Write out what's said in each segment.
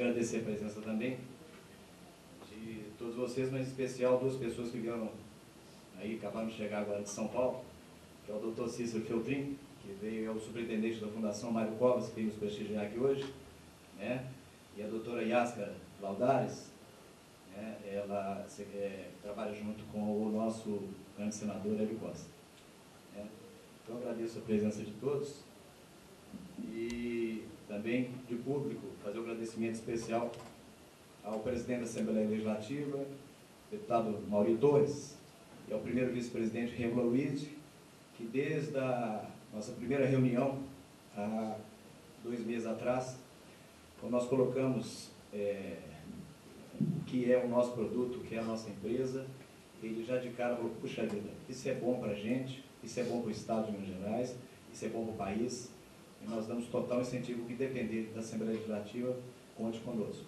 agradecer a presença também de todos vocês, mas em especial duas pessoas que vieram aí, acabaram de chegar agora de São Paulo, que é o Dr. Cícero Feltrin, que veio, é o superintendente da Fundação Mário Covas, que veio nos prestigiar aqui hoje, né? E a doutora Yasca Laudares, né? Ela trabalha junto com o nosso grande senador Hélio Costa. Né? Então, agradeço a presença de todos e também, de público, fazer um agradecimento especial ao presidente da Assembleia Legislativa, deputado Mauri Torres, e ao primeiro vice-presidente Rêmulo Luiz, que desde a nossa primeira reunião, há 2 meses atrás, quando nós colocamos o que é o nosso produto, o que é a nossa empresa, ele já de cara falou, puxa vida, isso é bom para a gente, isso é bom para o Estado de Minas Gerais, isso é bom para o país, e nós damos total incentivo que depender da Assembleia Legislativa, conte conosco.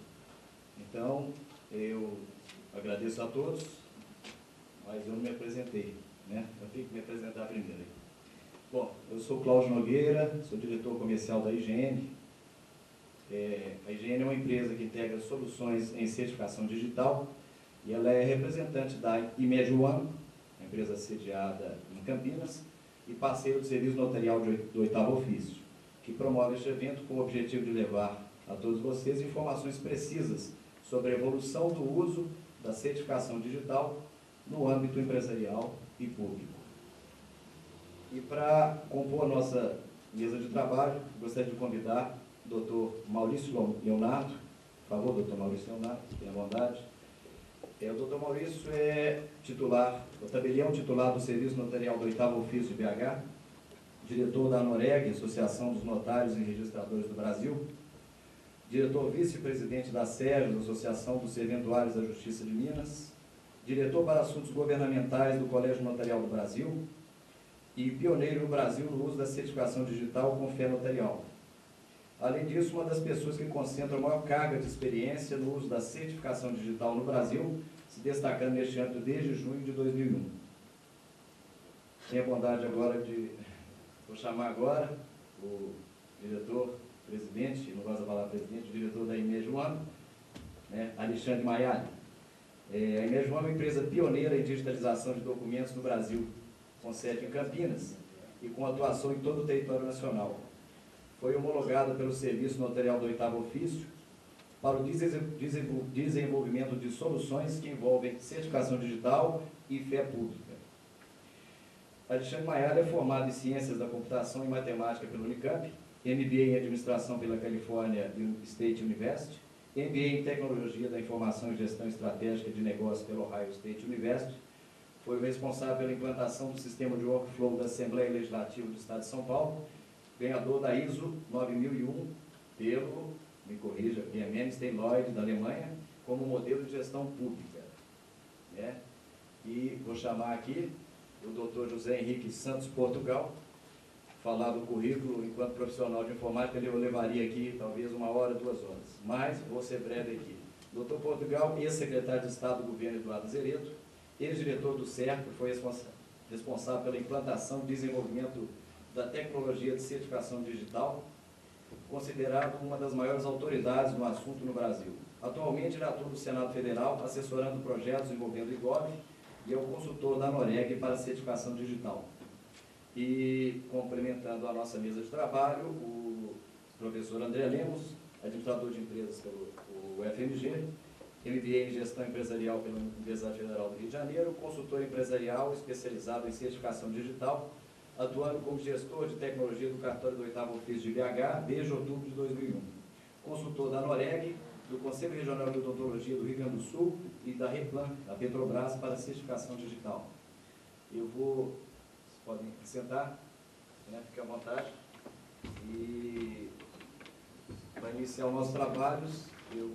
Então, eu agradeço a todos, mas eu não me apresentei, né? Eu tenho que me apresentar primeiro. Bom, eu sou Cláudio Nogueira, sou diretor comercial da IGN. A IGN é uma empresa que integra soluções em certificação digital e ela é representante da Image One, uma empresa sediada em Campinas, e parceiro do Serviço Notarial do 8º Ofício, que promove este evento com o objetivo de levar a todos vocês informações precisas sobre a evolução do uso da certificação digital no âmbito empresarial e público. E para compor a nossa mesa de trabalho, gostaria de convidar o Dr. Maurício Leonardo. Por favor, Dr. Maurício Leonardo, tenha bondade. O Dr. Maurício é titular, o tabelião titular do Serviço Notarial do 8º Ofício de BH, diretor da ANOREG, Associação dos Notários e Registradores do Brasil, diretor vice-presidente da SERJUS, Associação dos Serventuários da Justiça de Minas, diretor para assuntos governamentais do Colégio Notarial do Brasil e pioneiro no Brasil no uso da certificação digital com fé notarial. Além disso, uma das pessoas que concentra a maior carga de experiência no uso da certificação digital no Brasil, se destacando neste âmbito desde junho de 2001. Tenho a bondade agora de... Vou chamar agora o diretor-presidente, não gosto da palavra presidente, o diretor da Image One, né, Alexandre Maiali. A Image One é uma empresa pioneira em digitalização de documentos no Brasil, com sede em Campinas e com atuação em todo o território nacional. Foi homologada pelo Serviço Notarial do 8º Ofício para o desenvolvimento de soluções que envolvem certificação digital e fé pública. Alexandre Maiali é formado em Ciências da Computação e Matemática pela Unicamp, MBA em Administração pela California State University, MBA em Tecnologia da Informação e Gestão Estratégica de Negócios pela Ohio State University. Foi o responsável pela implantação do sistema de workflow da Assembleia Legislativa do Estado de São Paulo, ganhador da ISO 9001 pelo, me corrija, PMM Lloyd da Alemanha, como modelo de gestão pública. Né? E vou chamar aqui o Dr. José Henrique Santos Portugal, falar do currículo enquanto profissional de informática, eu levaria aqui talvez 1 hora, 2 horas, mas vou ser breve aqui. Dr. Portugal, ex-secretário de Estado do governo Eduardo Zeredo, ex-diretor do CERP, foi responsável pela implantação e desenvolvimento da tecnologia de certificação digital, considerado uma das maiores autoridades no assunto no Brasil. Atualmente, ele atua no Senado Federal, assessorando projetos envolvendo o IGOV, e é o consultor da ANOREG para a certificação digital. E, complementando a nossa mesa de trabalho, o professor André Lemos, administrador de empresas pelo UFMG, MBA em Gestão Empresarial pela Universidade Federal do Rio de Janeiro, consultor empresarial especializado em certificação digital, atuando como gestor de tecnologia do cartório do 8º Ofício de BH desde outubro de 2001. Consultor da ANOREG, do Conselho Regional de Odontologia do Rio Grande do Sul e da Replan, da Petrobras, para certificação digital. Vocês podem sentar, né? Fique à vontade. E para iniciar os nossos trabalhos, eu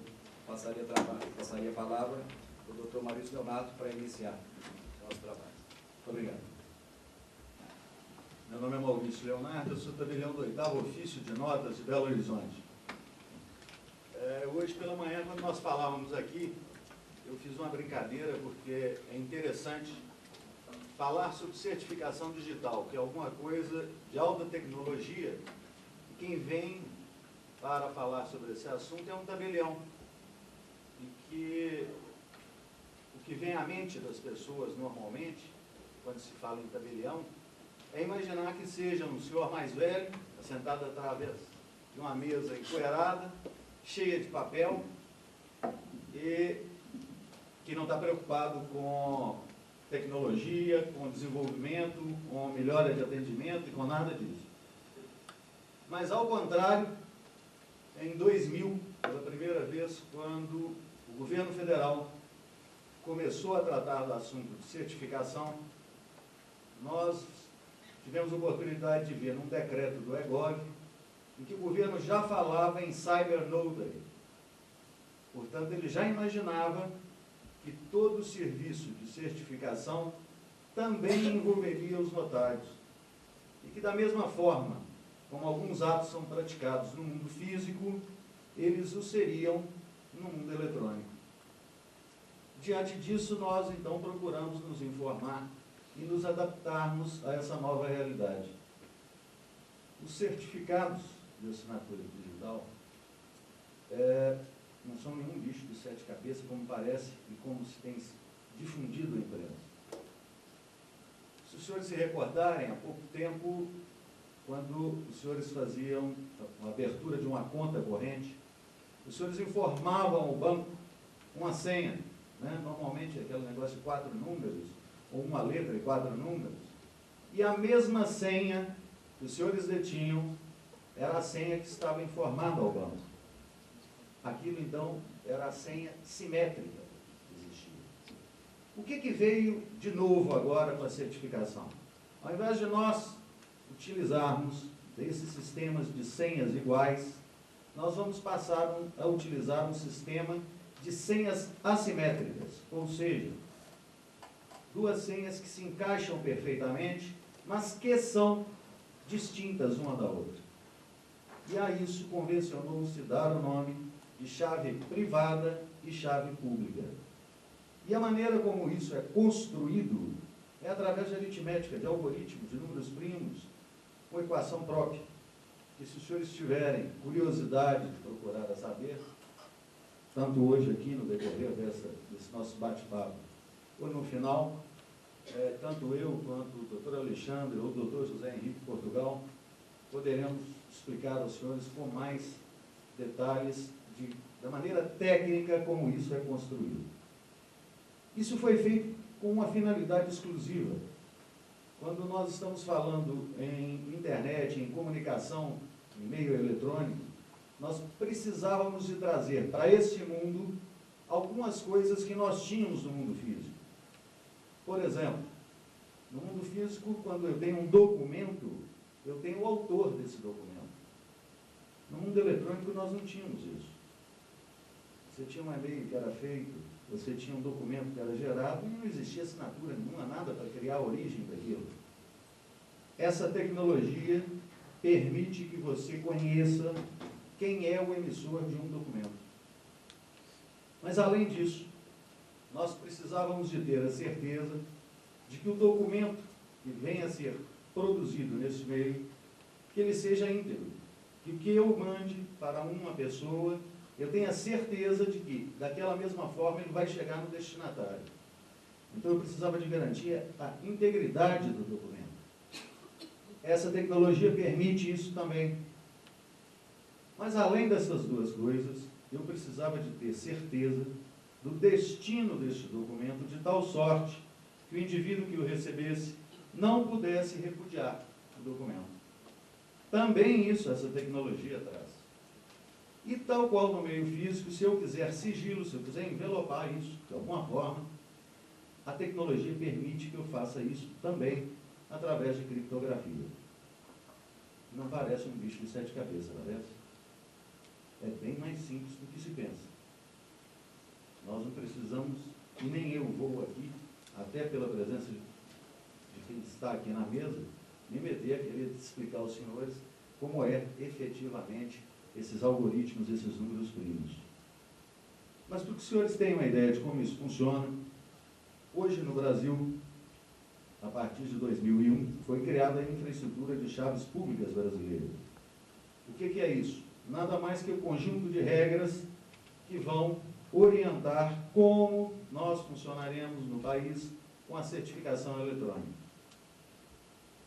passaria a palavra ao Dr. Maurício Leonardo para iniciar o nosso trabalho. Muito obrigado. Meu nome é Maurício Leonardo, eu sou tabelião do 8º Ofício de Notas de Belo Horizonte. Hoje pela manhã, quando nós falávamos aqui, eu fiz uma brincadeira porque é interessante falar sobre certificação digital, que é alguma coisa de alta tecnologia, e quem vem para falar sobre esse assunto é um tabelião. E que o que vem à mente das pessoas normalmente, quando se fala em tabelião, é imaginar que seja um senhor mais velho, sentado através de uma mesa empoeirada, cheia de papel, e que não está preocupado com tecnologia, com desenvolvimento, com melhora de atendimento e com nada disso. Mas, ao contrário, em 2000, pela primeira vez, quando o governo federal começou a tratar do assunto de certificação, nós tivemos a oportunidade de ver num decreto do EGOV, em que o governo já falava em cyber notary. Portanto, ele já imaginava que todo o serviço de certificação também envolveria os notários. E que, da mesma forma como alguns atos são praticados no mundo físico, eles o seriam no mundo eletrônico. Diante disso, nós, então, procuramos nos informar e nos adaptarmos a essa nova realidade. Os certificados de assinatura digital não são nenhum bicho de sete cabeças, como parece e como se tem difundido a imprensa. Se os senhores se recordarem, há pouco tempo, quando os senhores faziam a abertura de uma conta corrente, os senhores informavam ao banco uma senha, né? Normalmente aquele negócio de 4 números, ou uma letra e 4 números, e a mesma senha que os senhores detinham era a senha que estava informada ao banco. Aquilo, então, era a senha simétrica que existia. O que veio de novo agora com a certificação? Ao invés de nós utilizarmos desses sistemas de senhas iguais, nós vamos passar a utilizar um sistema de senhas assimétricas, ou seja, duas senhas que se encaixam perfeitamente, mas que são distintas uma da outra. E a isso convencionou-se dar o nome de chave privada e chave pública. E a maneira como isso é construído é através de aritmética, de algoritmos, de números primos, com equação própria. E se os senhores tiverem curiosidade de procurar a saber, tanto hoje aqui no decorrer desse nosso bate-papo, ou no final, tanto eu quanto o doutor Alexandre ou o doutor José Henrique Portugal poderemos explicar aos senhores com mais detalhes da maneira técnica como isso é construído. Isso foi feito com uma finalidade exclusiva. Quando nós estamos falando em internet, em comunicação, em meio eletrônico, nós precisávamos de trazer para esse mundo algumas coisas que nós tínhamos no mundo físico. Por exemplo, no mundo físico, quando eu tenho um documento, eu tenho o autor desse documento. No mundo eletrônico, nós não tínhamos isso. Você tinha um e-mail que era feito, você tinha um documento que era gerado e não existia assinatura nenhuma, nada para criar a origem daquilo. Essa tecnologia permite que você conheça quem é o emissor de um documento. Mas, além disso, nós precisávamos de ter a certeza de que o documento que venha a ser produzido nesse meio, que ele seja íntegro, que o que eu mande para uma pessoa, eu tenha certeza de que, daquela mesma forma, ele vai chegar no destinatário. Então, eu precisava de garantir a integridade do documento. Essa tecnologia permite isso também. Mas, além dessas duas coisas, eu precisava de ter certeza do destino deste documento, de tal sorte que o indivíduo que o recebesse não pudesse repudiar o documento. Também isso, essa tecnologia traz. E tal qual no meio físico, se eu quiser sigilo, se eu quiser envelopar isso de alguma forma, a tecnologia permite que eu faça isso também através de criptografia. Não parece um bicho de 7 cabeças, parece? É bem mais simples do que se pensa. Nós não precisamos, e nem eu vou aqui, até pela presença de quem está aqui na mesa, me meter a querer explicar aos senhores como é efetivamente esses algoritmos, esses números primos. Mas para que os senhores tenham uma ideia de como isso funciona, hoje no Brasil, a partir de 2001, foi criada a infraestrutura de chaves públicas brasileiras. O que é isso? nada mais que o conjunto de regras que vão orientar como nós funcionaremos no país com a certificação eletrônica.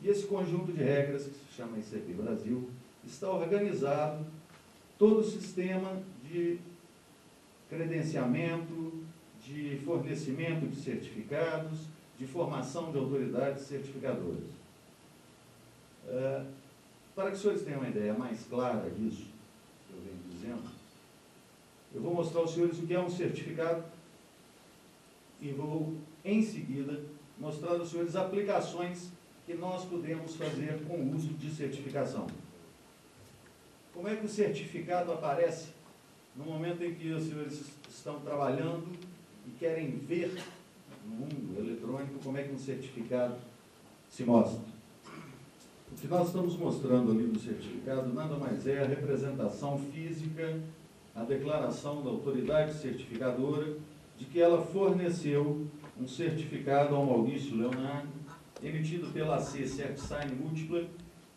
E esse conjunto de regras, que se chama ICP Brasil, está organizado todo o sistema de credenciamento, de fornecimento de certificados, de formação de autoridades certificadoras. Para que os senhores tenham uma ideia mais clara disso, que eu venho dizendo, eu vou mostrar aos senhores o que é um certificado e vou, em seguida, mostrar aos senhores aplicações que nós podemos fazer com o uso de certificação. Como é que o certificado aparece no momento em que os senhores estão trabalhando e querem ver no mundo eletrônico como é que um certificado se mostra? O que nós estamos mostrando ali no certificado nada mais é a representação física, a declaração da autoridade certificadora de que ela forneceu um certificado ao Maurício Leonardo, emitido pela AC CertSign Múltipla,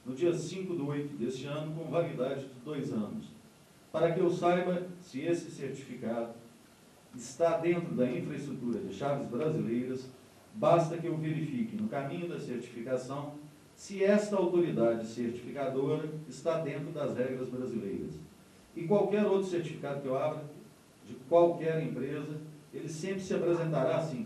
no dia 5/8 deste ano, com validade de 2 anos. Para que eu saiba se esse certificado está dentro da infraestrutura de chaves brasileiras, basta que eu verifique no caminho da certificação se esta autoridade certificadora está dentro das regras brasileiras. E qualquer outro certificado que eu abra, de qualquer empresa, ele sempre se apresentará assim.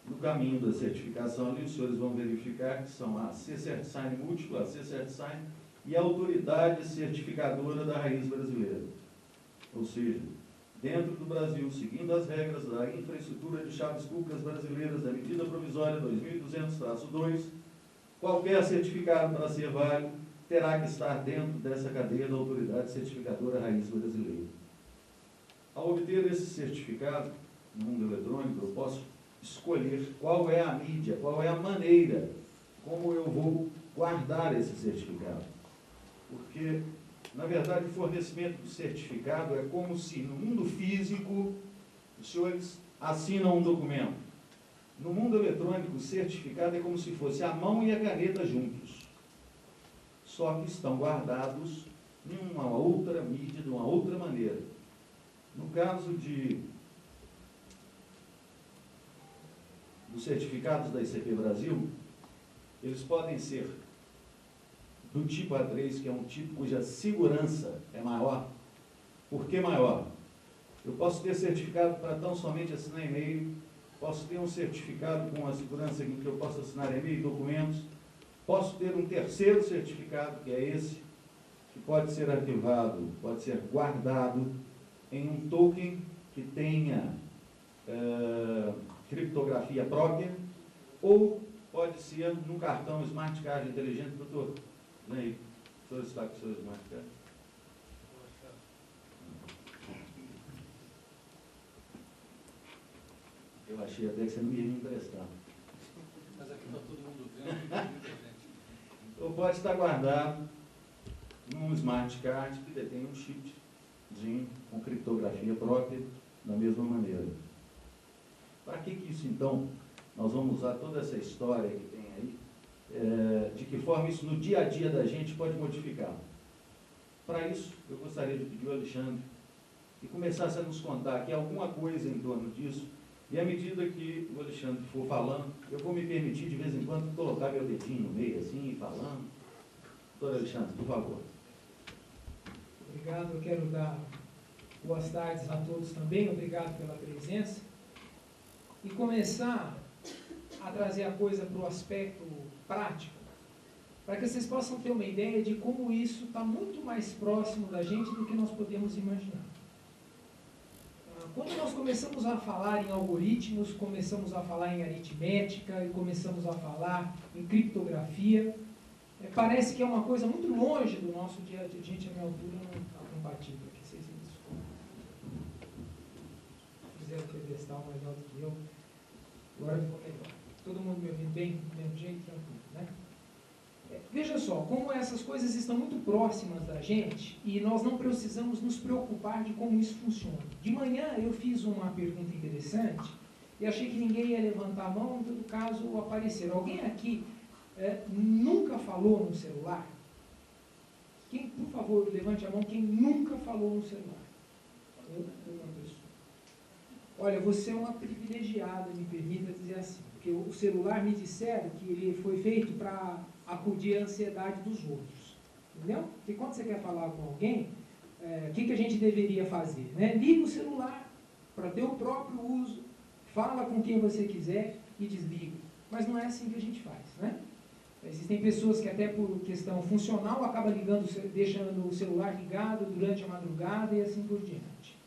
No caminho da certificação ali, os senhores vão verificar que são a AC CertSign Múltipla, a AC CertSign e a autoridade certificadora da raiz brasileira. Ou seja, dentro do Brasil, seguindo as regras da infraestrutura de chaves públicas brasileiras da medida provisória 2200-2, qualquer certificado para ser válido terá que estar dentro dessa cadeia da autoridade certificadora raiz brasileira. Ao obter esse certificado no mundo eletrônico, eu posso escolher qual é a mídia, qual é a maneira como eu vou guardar esse certificado. Porque, na verdade, o fornecimento do certificado é como se, no mundo físico, os senhores assinam um documento. No mundo eletrônico, o certificado é como se fosse a mão e a caneta juntos. Só que estão guardados em uma outra mídia, de uma outra maneira. No caso dos certificados da ICP Brasil, eles podem ser do tipo A3, que é um tipo cuja segurança é maior. Por que maior? Eu posso ter certificado para tão somente assinar e-mail, posso ter um certificado com a segurança em que eu posso assinar e-mail e documentos, posso ter um terceiro certificado, que é esse, que pode ser arquivado, pode ser guardado em um token que tenha criptografia própria, ou pode ser num cartão Smart Card inteligente. Doutor, vem aí, o senhor está com o seu Smart Card? Eu achei até que você não ia me emprestar. Mas aqui está todo mundo vendo. Ou pode estar guardado num Smart Card que detém um chipzinho com criptografia própria da mesma maneira. Para que isso, então, nós vamos usar toda essa história que tem aí, de que forma isso no dia a dia da gente pode modificar? Para isso, eu gostaria de pedir ao Alexandre que começasse a nos contar aqui alguma coisa em torno disso, e à medida que o Alexandre for falando, eu vou me permitir de vez em quando colocar meu dedinho no meio assim, falando. Doutor Alexandre, por favor. Obrigado, eu quero dar boas tardes a todos também, obrigado pela presença. E começar a trazer a coisa para o aspecto prático, para que vocês possam ter uma ideia de como isso está muito mais próximo da gente do que nós podemos imaginar. Quando nós começamos a falar em algoritmos, começamos a falar em aritmética e começamos a falar em criptografia, parece que é uma coisa muito longe do nosso dia a dia. Gente, a minha altura não está compatível aqui, vocês me desculpem. Fizeram o pedestal mais alto que eu. Agora ficou melhor. Todo mundo me ouvindo bem, do mesmo jeito, tranquilo, né? Veja só, como essas coisas estão muito próximas da gente e nós não precisamos nos preocupar de como isso funciona. De manhã eu fiz uma pergunta interessante e achei que ninguém ia levantar a mão, em todo caso apareceram. Alguém aqui nunca falou no celular? Quem, por favor, levante a mão, quem nunca falou no celular? Uma pessoa. Olha, você é uma privilegiada, me permita dizer assim, porque o celular me disseram que ele foi feito para acudir a ansiedade dos outros. Entendeu? Porque quando você quer falar com alguém, o que a gente deveria fazer? Né? Liga o celular para ter o próprio uso, fala com quem você quiser e desliga. Mas não é assim que a gente faz, né? Existem pessoas que até por questão funcional acabam ligando, deixando o celular ligado durante a madrugada e assim por diante.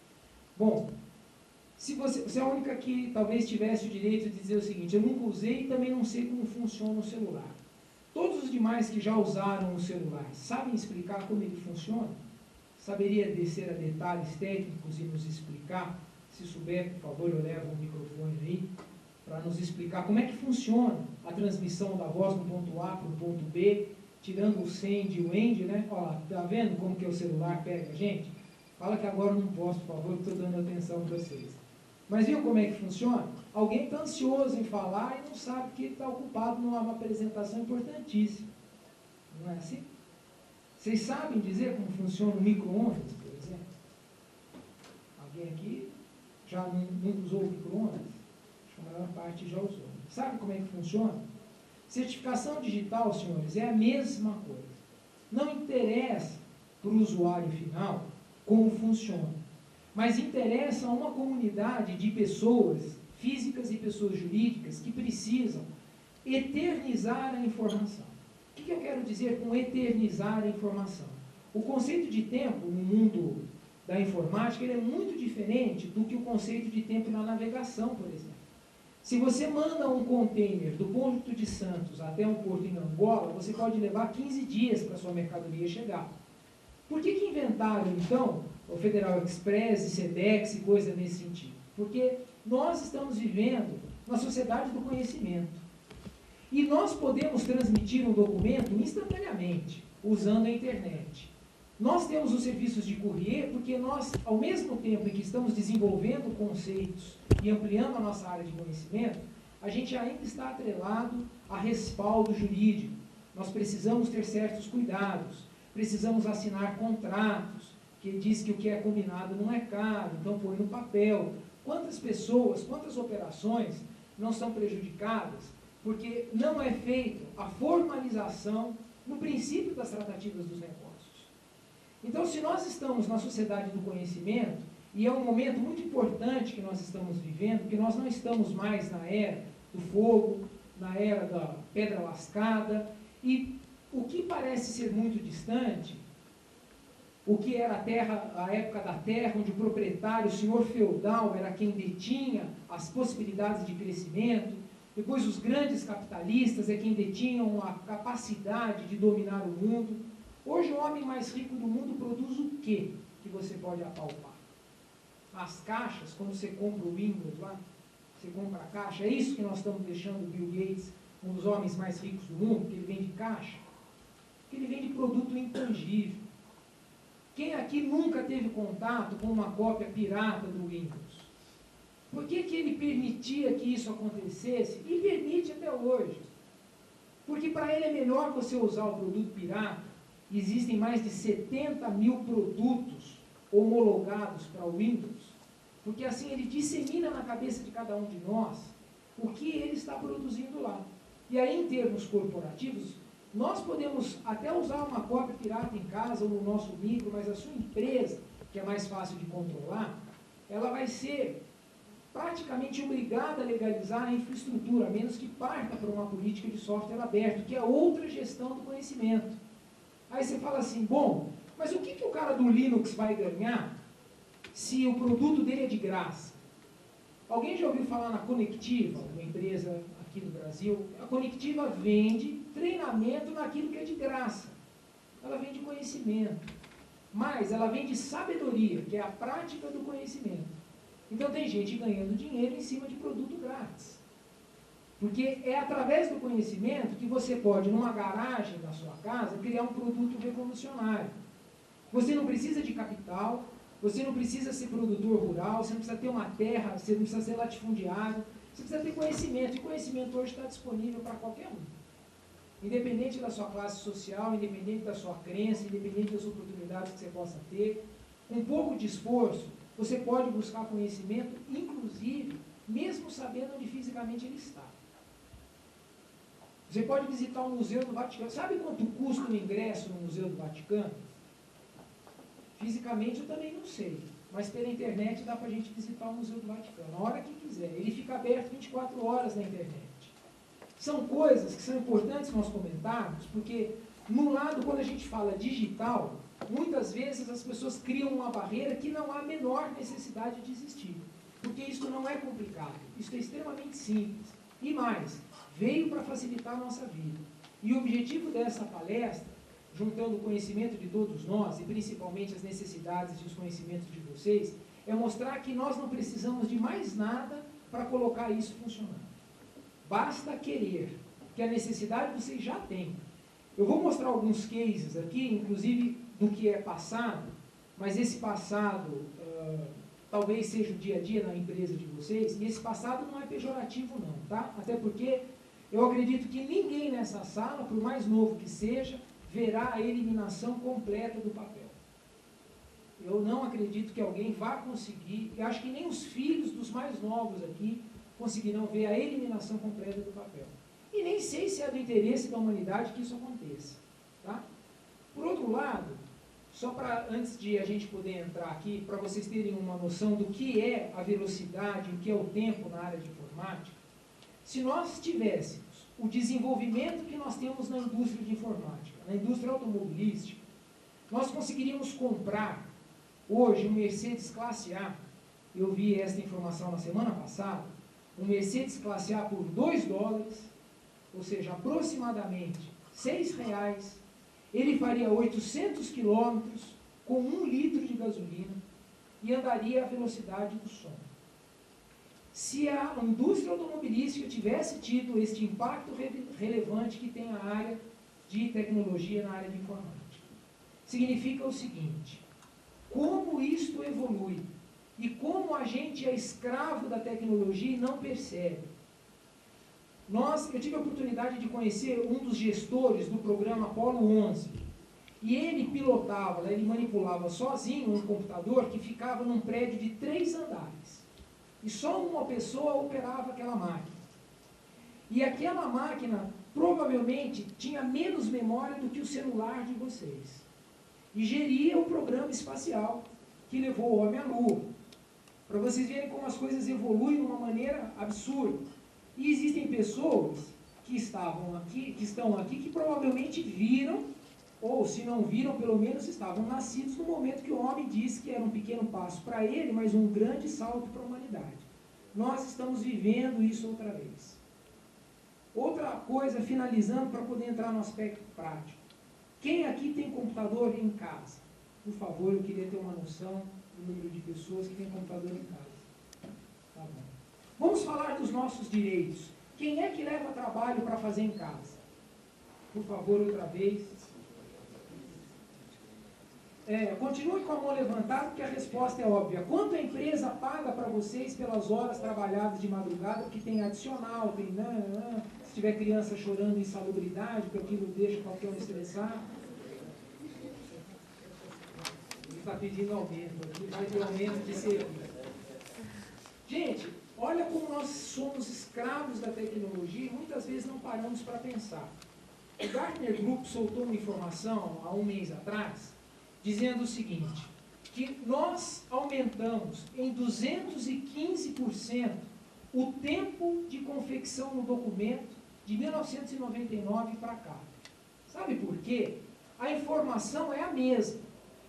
Bom, se você é a única que talvez tivesse o direito de dizer o seguinte, eu nunca usei e também não sei como funciona o celular. Todos os demais que já usaram o celular sabem explicar como ele funciona? Saberia descer a detalhes técnicos e nos explicar? Se souber, por favor, eu levo o microfone aí, para nos explicar como é que funciona a transmissão da voz do ponto A para o ponto B, tirando o send e o end, né? Ó, tá vendo como que o celular pega a gente? Fala que agora eu não posso, por favor, que estou dando atenção para vocês. Mas viu como é que funciona? Alguém está ansioso em falar e não sabe que ele está ocupado numa apresentação importantíssima. Não é assim? Vocês sabem dizer como funciona o micro-ondas, por exemplo? Alguém aqui já não usou o micro-ondas? A maior parte já usou. Sabe como é que funciona? Certificação digital, senhores, é a mesma coisa. Não interessa para o usuário final como funciona, mas interessa a uma comunidade de pessoas físicas e pessoas jurídicas que precisam eternizar a informação. O que eu quero dizer com eternizar a informação? O conceito de tempo no mundo da informática ele é muito diferente do que o conceito de tempo na navegação, por exemplo. Se você manda um container do Porto de Santos até um porto em Angola, você pode levar 15 dias para a sua mercadoria chegar. Por que inventaram, então, o Federal Express, Sedex e coisa nesse sentido? Porque nós estamos vivendo na sociedade do conhecimento. E nós podemos transmitir um documento instantaneamente, usando a internet. Nós temos os serviços de courier porque nós, ao mesmo tempo em que estamos desenvolvendo conceitos e ampliando a nossa área de conhecimento, a gente ainda está atrelado a respaldo jurídico. Nós precisamos ter certos cuidados, precisamos assinar contratos, que diz que o que é combinado não é caro, então põe no papel. Quantas pessoas, quantas operações não são prejudicadas porque não é feita a formalização no princípio das tratativas dos negócios? Então, se nós estamos na sociedade do conhecimento, e é um momento muito importante que nós estamos vivendo, porque nós não estamos mais na era do fogo, na era da pedra lascada, e o que parece ser muito distante, o que era a terra, a época da terra, onde o proprietário, o senhor feudal, era quem detinha as possibilidades de crescimento, depois os grandes capitalistas é quem detinham a capacidade de dominar o mundo. Hoje o homem mais rico do mundo produz o quê que você pode apalpar? As caixas, quando você compra o Windows lá, você compra a caixa, é isso que nós estamos deixando o Bill Gates, um dos homens mais ricos do mundo, que ele vende caixa? Que ele vende produto intangível. Quem aqui nunca teve contato com uma cópia pirata do Windows? Por que ele permitia que isso acontecesse? E permite até hoje. Porque para ele é melhor você usar o produto pirata. Existem mais de 70 mil produtos homologados para o Windows, porque assim ele dissemina na cabeça de cada um de nós o que ele está produzindo lá. E aí, em termos corporativos, nós podemos até usar uma cópia pirata em casa ou no nosso micro, mas a sua empresa, que é mais fácil de controlar, ela vai ser praticamente obrigada a legalizar a infraestrutura, a menos que parta para uma política de software aberto, que é outra gestão do conhecimento. Aí você fala assim, bom, mas o que o cara do Linux vai ganhar se o produto dele é de graça? Alguém já ouviu falar na Conectiva, uma empresa aqui no Brasil? A Conectiva vende treinamento naquilo que é de graça. Ela vende conhecimento. Mas ela vende sabedoria, que é a prática do conhecimento. Então tem gente ganhando dinheiro em cima de produto grátis. Porque é através do conhecimento que você pode, numa garagem da sua casa, criar um produto revolucionário. Você não precisa de capital, você não precisa ser produtor rural, você não precisa ter uma terra, você não precisa ser latifundiário, você precisa ter conhecimento, e conhecimento hoje está disponível para qualquer um. independente da sua classe social, independente da sua crença, independente das oportunidades que você possa ter, com um pouco de esforço, você pode buscar conhecimento, inclusive, mesmo sabendo onde fisicamente ele está. Você pode visitar o Museu do Vaticano. Sabe quanto custa um ingresso no Museu do Vaticano? Fisicamente eu também não sei, mas pela internet dá para a gente visitar o Museu do Vaticano, a hora que quiser. Ele fica aberto 24 horas na internet. São coisas que são importantes nós comentarmos, porque no lado, quando a gente fala digital, muitas vezes as pessoas criam uma barreira que não há a menor necessidade de existir. Porque isso não é complicado, isso é extremamente simples. E mais, veio para facilitar a nossa vida. E o objetivo dessa palestra, juntando o conhecimento de todos nós, e principalmente as necessidades e os conhecimentos de vocês, é mostrar que nós não precisamos de mais nada para colocar isso funcionando. Basta querer, que a necessidade vocês já têm. Eu vou mostrar alguns cases aqui, inclusive do que é passado, mas esse passado talvez seja o dia a dia na empresa de vocês, e esse passado não é pejorativo não, tá? Até porque eu acredito que ninguém nessa sala, por mais novo que seja, verá a eliminação completa do papel. Eu não acredito que alguém vá conseguir, eu acho que nem os filhos dos mais novos aqui conseguirão ver a eliminação completa do papel. E nem sei se é do interesse da humanidade que isso aconteça. Tá? Por outro lado, só para, antes de a gente poder entrar aqui, para vocês terem uma noção do que é a velocidade, o que é o tempo na área de informática, se nós tivéssemos o desenvolvimento que nós temos na indústria de informática, na indústria automobilística, nós conseguiríamos comprar hoje um Mercedes classe A, eu vi esta informação na semana passada, um Mercedes classe A por $2, ou seja, aproximadamente R$6, ele faria 800 quilômetros com 1 litro de gasolina e andaria à velocidade do som. Se a indústria automobilística tivesse tido este impacto relevante que tem a área de tecnologia na área de informática, significa o seguinte: como isto evolui e como a gente é escravo da tecnologia e não percebe. Eu tive a oportunidade de conhecer um dos gestores do programa Apollo 11, e ele pilotava, ele manipulava sozinho um computador que ficava num prédio de 3 andares. E só uma pessoa operava aquela máquina. E aquela máquina provavelmente tinha menos memória do que o celular de vocês. E geria o programa espacial que levou o homem à Lua. Para vocês verem como as coisas evoluem de uma maneira absurda. E existem pessoas que estão aqui, que provavelmente viram, ou se não viram, pelo menos estavam nascidos no momento que o homem disse que era um pequeno passo para ele, mas um grande salto para a humanidade. Nós estamos vivendo isso outra vez. Outra coisa, finalizando, para poder entrar no aspecto prático. Quem aqui tem computador em casa? Por favor, eu queria ter uma noção do número de pessoas que têm computador em casa. Tá bom. Vamos falar dos nossos direitos. Quem é que leva trabalho para fazer em casa? Por favor, outra vez. Continue com a mão levantada, porque a resposta é óbvia. Quanto a empresa paga para vocês pelas horas trabalhadas de madrugada, que tem adicional, tem se tiver criança chorando insalubridade, porque aquilo deixa qualquer um estressado. Ele está pedindo aumento aqui, vai ter aumento de serviço. Gente, olha como nós somos escravos da tecnologia e muitas vezes não paramos para pensar. O Gartner Group soltou uma informação há um mês atrás, dizendo o seguinte, que nós aumentamos em 215% o tempo de confecção no documento de 1999 para cá. Sabe por quê? A informação é a mesma,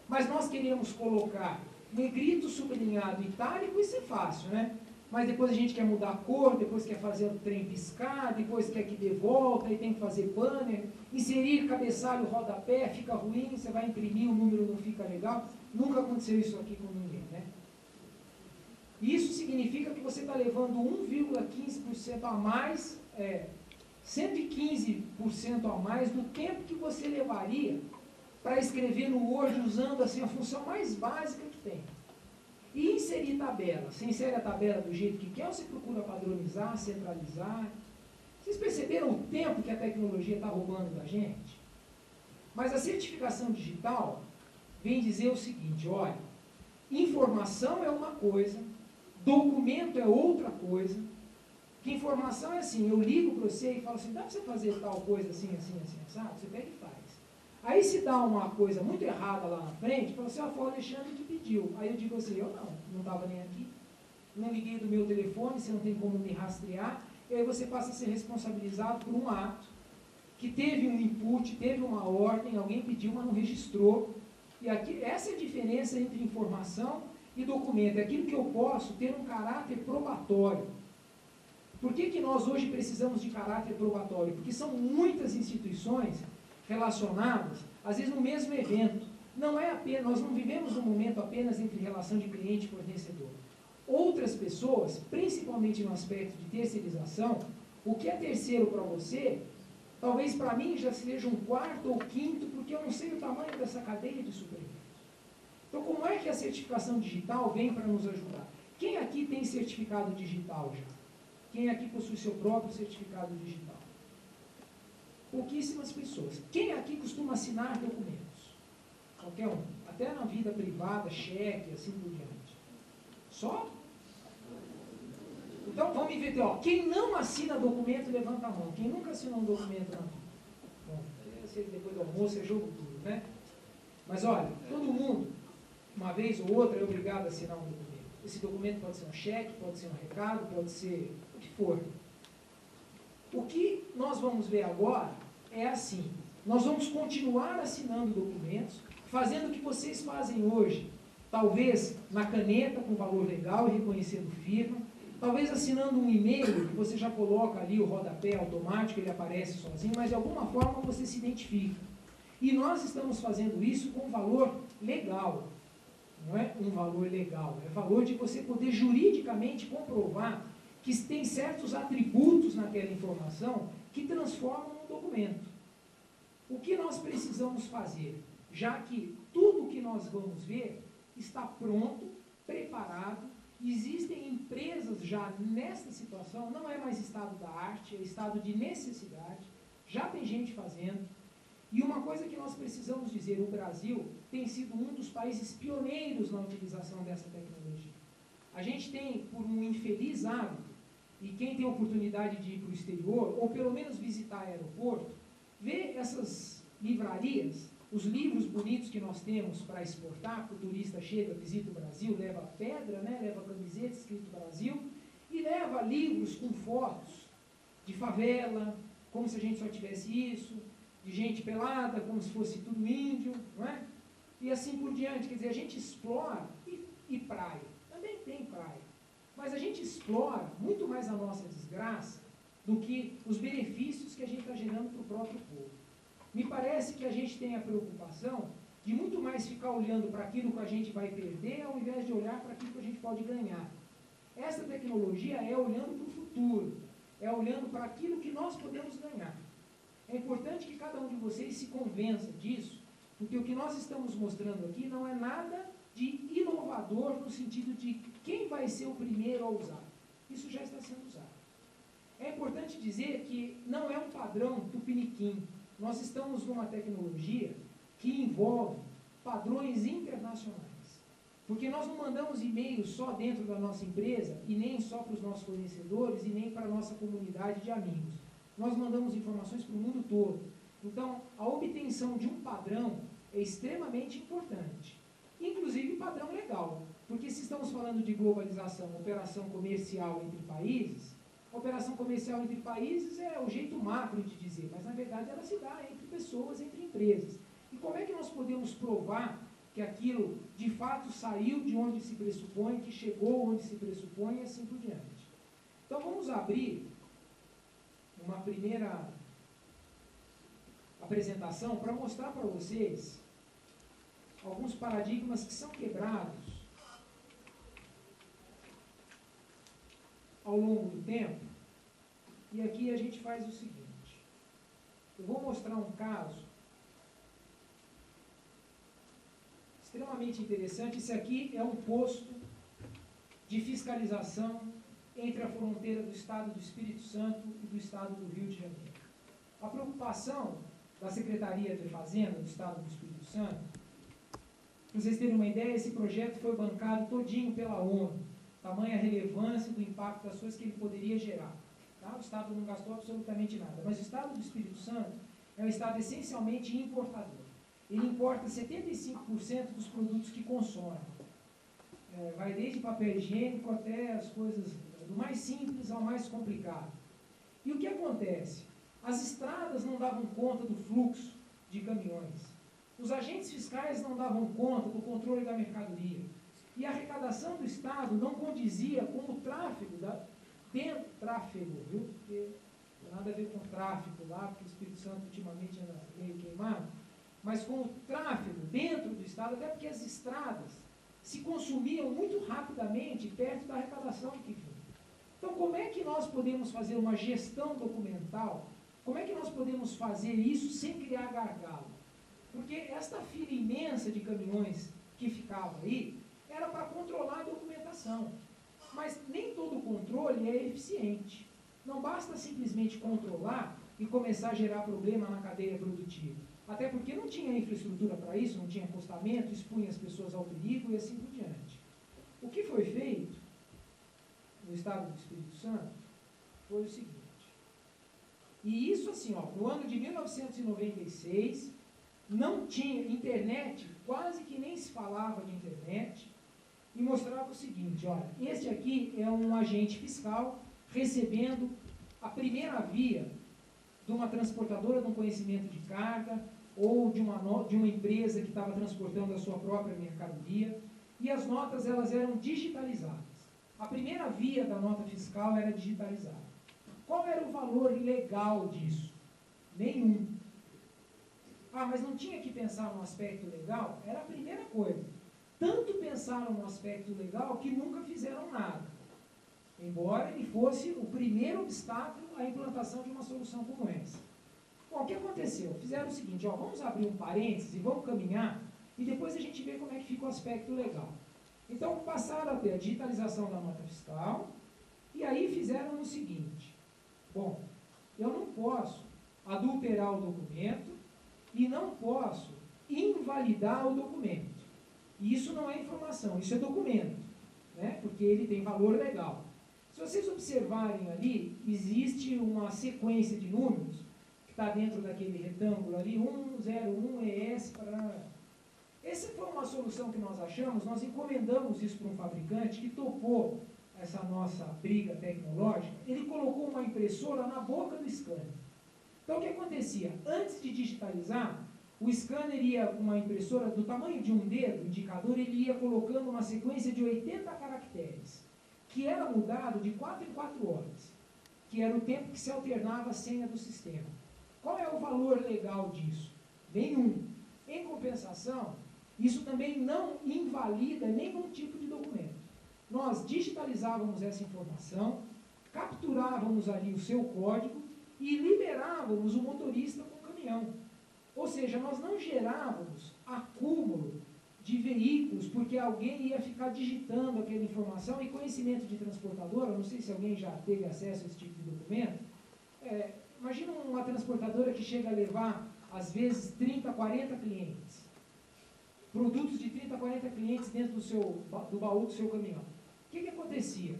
mas nós queremos colocar negrito, sublinhado, itálico, isso é fácil, né? Mas depois a gente quer mudar a cor, depois quer fazer o trem piscar, depois quer que dê volta, aí tem que fazer banner, inserir cabeçalho, rodapé, fica ruim, você vai imprimir, o número não fica legal. Nunca aconteceu isso aqui com ninguém, né? Isso significa que você está levando 1,15% a mais, 115% a mais do tempo que você levaria para escrever no Word usando assim, a função mais básica que tem. E inserir tabela. Você insere a tabela do jeito que quer ou você procura padronizar, centralizar? Vocês perceberam o tempo que a tecnologia está roubando da gente? Mas a certificação digital vem dizer o seguinte, olha, informação é uma coisa, documento é outra coisa, que informação é assim, eu ligo para você e falo assim, dá para você fazer tal coisa assim, assim, assim, sabe? Você pega e faz. Aí se dá uma coisa muito errada lá na frente, fala assim, foi o Alexandre que pediu. Aí eu digo assim, eu não estava nem aqui, não liguei do meu telefone, você não tem como me rastrear, e aí você passa a ser responsabilizado por um ato, que teve um input, teve uma ordem, alguém pediu, mas não registrou. E aqui, essa é a diferença entre informação e documento. É aquilo que eu posso ter um caráter probatório. Por que nós hoje precisamos de caráter probatório? Porque são muitas instituições relacionadas, às vezes no mesmo evento. Não é apenas, nós não vivemos um momento apenas entre relação de cliente e fornecedor. Outras pessoas, principalmente no aspecto de terceirização, o que é terceiro para você, talvez para mim já seja um quarto ou quinto, porque eu não sei o tamanho dessa cadeia de superiores. Então, como é que a certificação digital vem para nos ajudar? Quem aqui tem certificado digital já? Quem aqui possui seu próprio certificado digital? Pouquíssimas pessoas. Quem aqui costuma assinar documentos? Qualquer um. Até na vida privada, cheque, assim por diante. Só? Então, vamos ver, ó, quem não assina documento, levanta a mão. Quem nunca assinou um documento na vida? Bom, depois do almoço é jogo duro, né? Mas olha, todo mundo, uma vez ou outra, é obrigado a assinar um documento. Esse documento pode ser um cheque, pode ser um recado, pode ser o que for. O que nós vamos ver agora é assim, nós vamos continuar assinando documentos, fazendo o que vocês fazem hoje, talvez na caneta com valor legal e reconhecendo firma, talvez assinando um e-mail que você já coloca ali o rodapé automático, ele aparece sozinho, mas de alguma forma você se identifica. E nós estamos fazendo isso com valor legal. Não é um valor legal, é valor de você poder juridicamente comprovar que tem certos atributos naquela informação que transformam um documento. O que nós precisamos fazer? Já que tudo o que nós vamos ver está pronto, preparado, existem empresas já nessa situação, não é mais estado da arte, é estado de necessidade, já tem gente fazendo. E uma coisa que nós precisamos dizer, o Brasil tem sido um dos países pioneiros na utilização dessa tecnologia. A gente tem, por um infeliz hábito, e quem tem a oportunidade de ir para o exterior, ou pelo menos visitar aeroporto, ver essas livrarias, os livros bonitos que nós temos para exportar, o turista chega, visita o Brasil, leva pedra, né, leva camiseta escrito Brasil, e leva livros com fotos de favela, como se a gente só tivesse isso, de gente pelada, como se fosse tudo índio, não é? E assim por diante. Quer dizer, a gente explora, e praia, também tem praia, mas a gente explora muito mais a nossa desgraça do que os benefícios que a gente está gerando para o próprio povo. Me parece que a gente tem a preocupação de muito mais ficar olhando para aquilo que a gente vai perder, ao invés de olhar para aquilo que a gente pode ganhar. Essa tecnologia é olhando para o futuro, é olhando para aquilo que nós podemos ganhar. É importante que cada um de vocês se convença disso, porque o que nós estamos mostrando aqui não é nada de inovador no sentido de quem vai ser o primeiro a usar. Isso já está sendo usado. É importante dizer que não é um padrão tupiniquim. Nós estamos numa tecnologia que envolve padrões internacionais. Porque nós não mandamos e-mails só dentro da nossa empresa, e nem só para os nossos fornecedores, e nem para a nossa comunidade de amigos. Nós mandamos informações para o mundo todo. Então, a obtenção de um padrão é extremamente importante. Inclusive padrão legal. Porque se estamos falando de globalização, operação comercial entre países, a operação comercial entre países é o jeito macro de dizer, mas na verdade ela se dá entre pessoas, entre empresas. E como é que nós podemos provar que aquilo de fato saiu de onde se pressupõe, que chegou onde se pressupõe e assim por diante? Então vamos abrir uma primeira apresentação para mostrar para vocês alguns paradigmas que são quebrados ao longo do tempo. E aqui a gente faz o seguinte, eu vou mostrar um caso extremamente interessante. Esse aqui é um posto de fiscalização entre a fronteira do estado do Espírito Santo e do estado do Rio de Janeiro. A preocupação da Secretaria de Fazenda do estado do Espírito Santo, para vocês terem uma ideia, esse projeto foi bancado todinho pela ONU, tamanha a relevância do impacto das coisas que ele poderia gerar. Tá? O estado não gastou absolutamente nada, mas o estado do Espírito Santo é um estado essencialmente importador. Ele importa 75% dos produtos que consome. Vai desde papel higiênico até as coisas do mais simples ao mais complicado. E o que acontece? As estradas não davam conta do fluxo de caminhões. Os agentes fiscais não davam conta do controle da mercadoria. E a arrecadação do Estado não condizia com o tráfego, tráfego, viu? Porque não tem nada a ver com tráfego lá, porque o Espírito Santo ultimamente anda meio queimado, mas com o tráfego dentro do Estado, até porque as estradas se consumiam muito rapidamente perto da arrecadação que vinha. Então, como é que nós podemos fazer uma gestão documental? Como é que nós podemos fazer isso sem criar gargalo? Porque esta fila imensa de caminhões que ficava aí era para controlar a documentação. Mas nem todo controle é eficiente. Não basta simplesmente controlar e começar a gerar problema na cadeia produtiva. Até porque não tinha infraestrutura para isso, não tinha acostamento, expunha as pessoas ao perigo e assim por diante. O que foi feito no estado do Espírito Santo foi o seguinte. E isso assim, no ano de 1996, não tinha internet, quase que nem se falava de internet, e mostrava o seguinte, olha, este aqui é um agente fiscal recebendo a primeira via de uma transportadora de um conhecimento de carga ou de uma empresa que estava transportando a sua própria mercadoria, e as notas elas eram digitalizadas. A primeira via da nota fiscal era digitalizada. Qual era o valor legal disso? Nenhum. Mas não tinha que pensar no aspecto legal? Era a primeira coisa. Tanto pensaram no aspecto legal que nunca fizeram nada. Embora ele fosse o primeiro obstáculo à implantação de uma solução como essa. Bom, o que aconteceu? Fizeram o seguinte, vamos abrir um parênteses e vamos caminhar, e depois a gente vê como é que fica o aspecto legal. Então, passaram a ter a digitalização da nota fiscal, e aí fizeram o seguinte, bom, eu não posso adulterar o documento e não posso invalidar o documento. E isso não é informação, isso é documento, né? Porque ele tem valor legal. Se vocês observarem ali, existe uma sequência de números que está dentro daquele retângulo ali, 101 ES para... Essa foi uma solução que nós achamos, nós encomendamos isso para um fabricante que topou essa nossa briga tecnológica, ele colocou uma impressora na boca do scanner. Então o que acontecia? Antes de digitalizar, o scanner ia, uma impressora do tamanho de um dedo, indicador, ele ia colocando uma sequência de 80 caracteres, que era mudado de 4 em 4 horas, que era o tempo que se alternava a senha do sistema. Qual é o valor legal disso? Nenhum. Em compensação, isso também não invalida nenhum tipo de documento. Nós digitalizávamos essa informação, capturávamos ali o seu código e liberávamos o motorista com o caminhão. Ou seja, nós não gerávamos acúmulo de veículos porque alguém ia ficar digitando aquela informação, e conhecimento de transportadora, não sei se alguém já teve acesso a esse tipo de documento, imagina uma transportadora que chega a levar, às vezes, 30, 40 clientes. Produtos de 30, 40 clientes dentro do baú do seu caminhão. O que acontecia?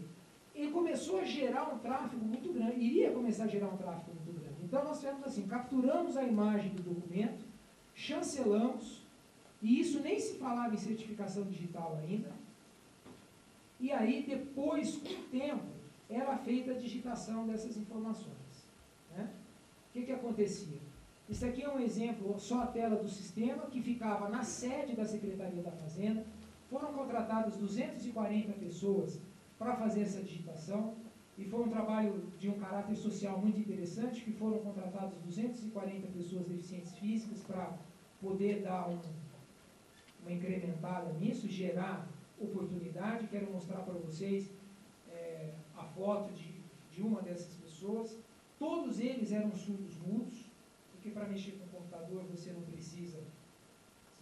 Ele começou a gerar um tráfego muito grande, iria começar a gerar um tráfego muito grande. Então nós fizemos assim, capturamos a imagem do documento, chancelamos, e isso nem se falava em certificação digital ainda, e aí depois, com o tempo, era feita a digitação dessas informações. Né? O que acontecia? Isso aqui é um exemplo, só a tela do sistema, que ficava na sede da Secretaria da Fazenda. Foram contratadas 240 pessoas para fazer essa digitação, e foi um trabalho de um caráter social muito interessante, que foram contratadas 240 pessoas deficientes físicas para poder dar uma incrementada nisso, gerar oportunidade. Quero mostrar para vocês a foto de uma dessas pessoas. Todos eles eram surdos mudos, porque para mexer com o computador você não precisa,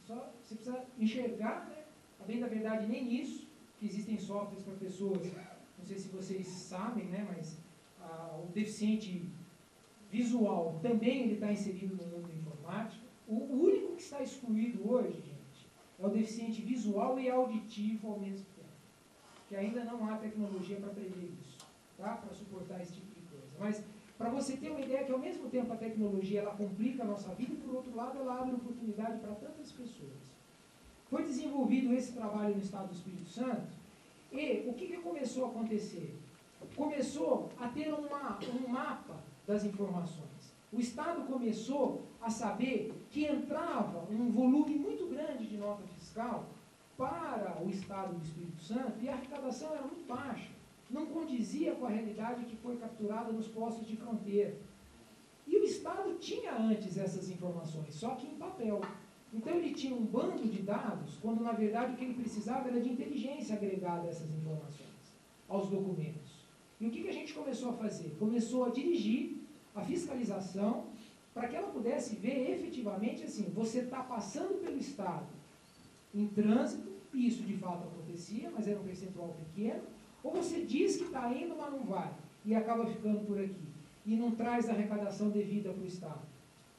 você precisa enxergar, né? A bem da verdade, nem isso, que existem softwares para pessoas não sei se vocês sabem, né, mas o deficiente visual também ele está inserido no mundo informático. O único que está excluído hoje, gente, é o deficiente visual e auditivo ao mesmo tempo, que ainda não há tecnologia para prever isso, tá? Para suportar esse tipo de coisa. Mas, para você ter uma ideia que, ao mesmo tempo, a tecnologia ela complica a nossa vida e, por outro lado, ela abre oportunidade para tantas pessoas. Foi desenvolvido esse trabalho no Estado do Espírito Santo e o que começou a acontecer? Começou a ter um mapa das informações. O Estado começou a saber que entrava um volume muito grande de nota fiscal para o Estado do Espírito Santo e a arrecadação era muito baixa. Não condizia com a realidade que foi capturada nos postos de fronteira. E o Estado tinha antes essas informações, só que em papel. Então ele tinha um bando de dados, quando na verdade o que ele precisava era de inteligência agregada a essas informações, aos documentos. E o que a gente começou a fazer? Começou a dirigir a fiscalização para que ela pudesse ver efetivamente assim, você está passando pelo Estado em trânsito, e isso de fato acontecia, mas era um percentual pequeno, ou você diz que está indo, mas não vai, e acaba ficando por aqui, e não traz a arrecadação devida para o Estado.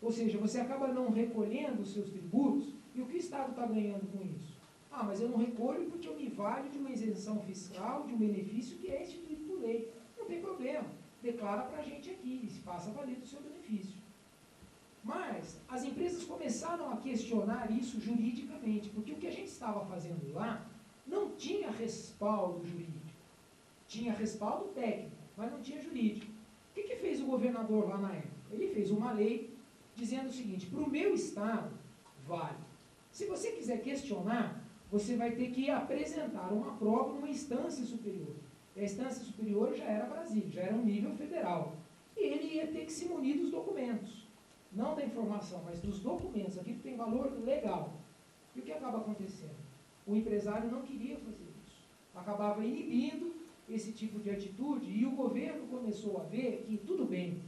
Ou seja, você acaba não recolhendo os seus tributos, e o que o Estado está ganhando com isso? Ah, mas eu não recolho porque eu me valho de uma isenção fiscal, de um benefício que é instituído por lei. Não tem problema, declara para a gente aqui, e se faça valer do seu benefício. Mas as empresas começaram a questionar isso juridicamente, porque o que a gente estava fazendo lá não tinha respaldo jurídico. Tinha respaldo técnico, mas não tinha jurídico. O que fez o governador lá na época? Ele fez uma lei dizendo o seguinte: para o meu estado, vale. Se você quiser questionar, você vai ter que apresentar uma prova numa instância superior. E a instância superior já era Brasília, já era um nível federal. E ele ia ter que se munir dos documentos. Não da informação, mas dos documentos. Aquilo tem valor legal. E o que acaba acontecendo? O empresário não queria fazer isso. Acabava inibindo esse tipo de atitude e o governo começou a ver que, tudo bem,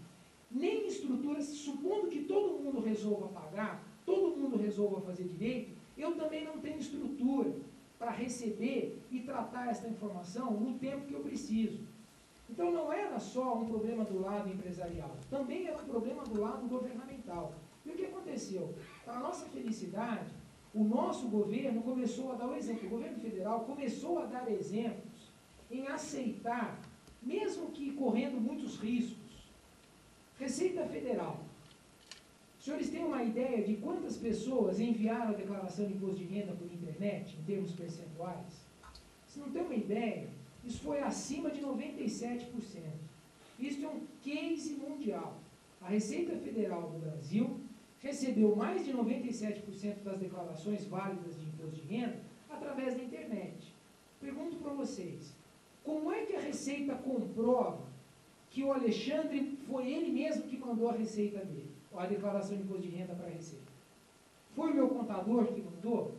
nem estrutura, supondo que todo mundo resolva pagar, todo mundo resolva fazer direito, eu também não tenho estrutura para receber e tratar essa informação no tempo que eu preciso. Então não era só um problema do lado empresarial, também era um problema do lado governamental. E o que aconteceu? Para nossa felicidade, o nosso governo começou a dar o exemplo, o governo federal começou a dar exemplos em aceitar, mesmo que correndo muitos riscos. Receita Federal. Os senhores têm uma ideia de quantas pessoas enviaram a declaração de imposto de renda por internet, em termos percentuais? Se não tem uma ideia, isso foi acima de 97%. Isso é um case mundial. A Receita Federal do Brasil recebeu mais de 97% das declarações válidas de imposto de renda através da internet. Pergunto para vocês, como é que a Receita comprova que o Alexandre foi ele mesmo que mandou a receita dele, a declaração de imposto de renda para a Receita? Foi o meu contador que mandou?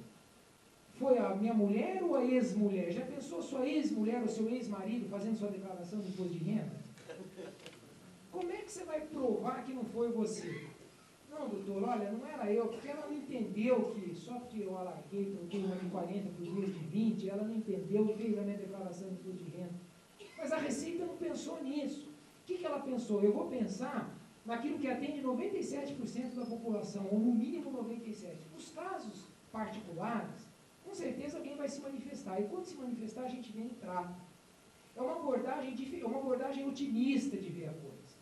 Foi a minha mulher ou a ex-mulher? Já pensou sua ex-mulher ou seu ex-marido fazendo sua declaração de imposto de renda? Como é que você vai provar que não foi você? Não, doutor, olha, não era eu, porque ela não entendeu que, só porque eu alarguei, troquei uma de 40 por duas de 20, ela não entendeu e fez a minha declaração de imposto de renda. Mas a Receita não pensou nisso. O que ela pensou? Eu vou pensar naquilo que atende 97% da população, ou no mínimo 97%. Nos casos particulares, com certeza alguém vai se manifestar. E quando se manifestar, a gente vem entrar. É uma abordagem otimista de ver a coisa.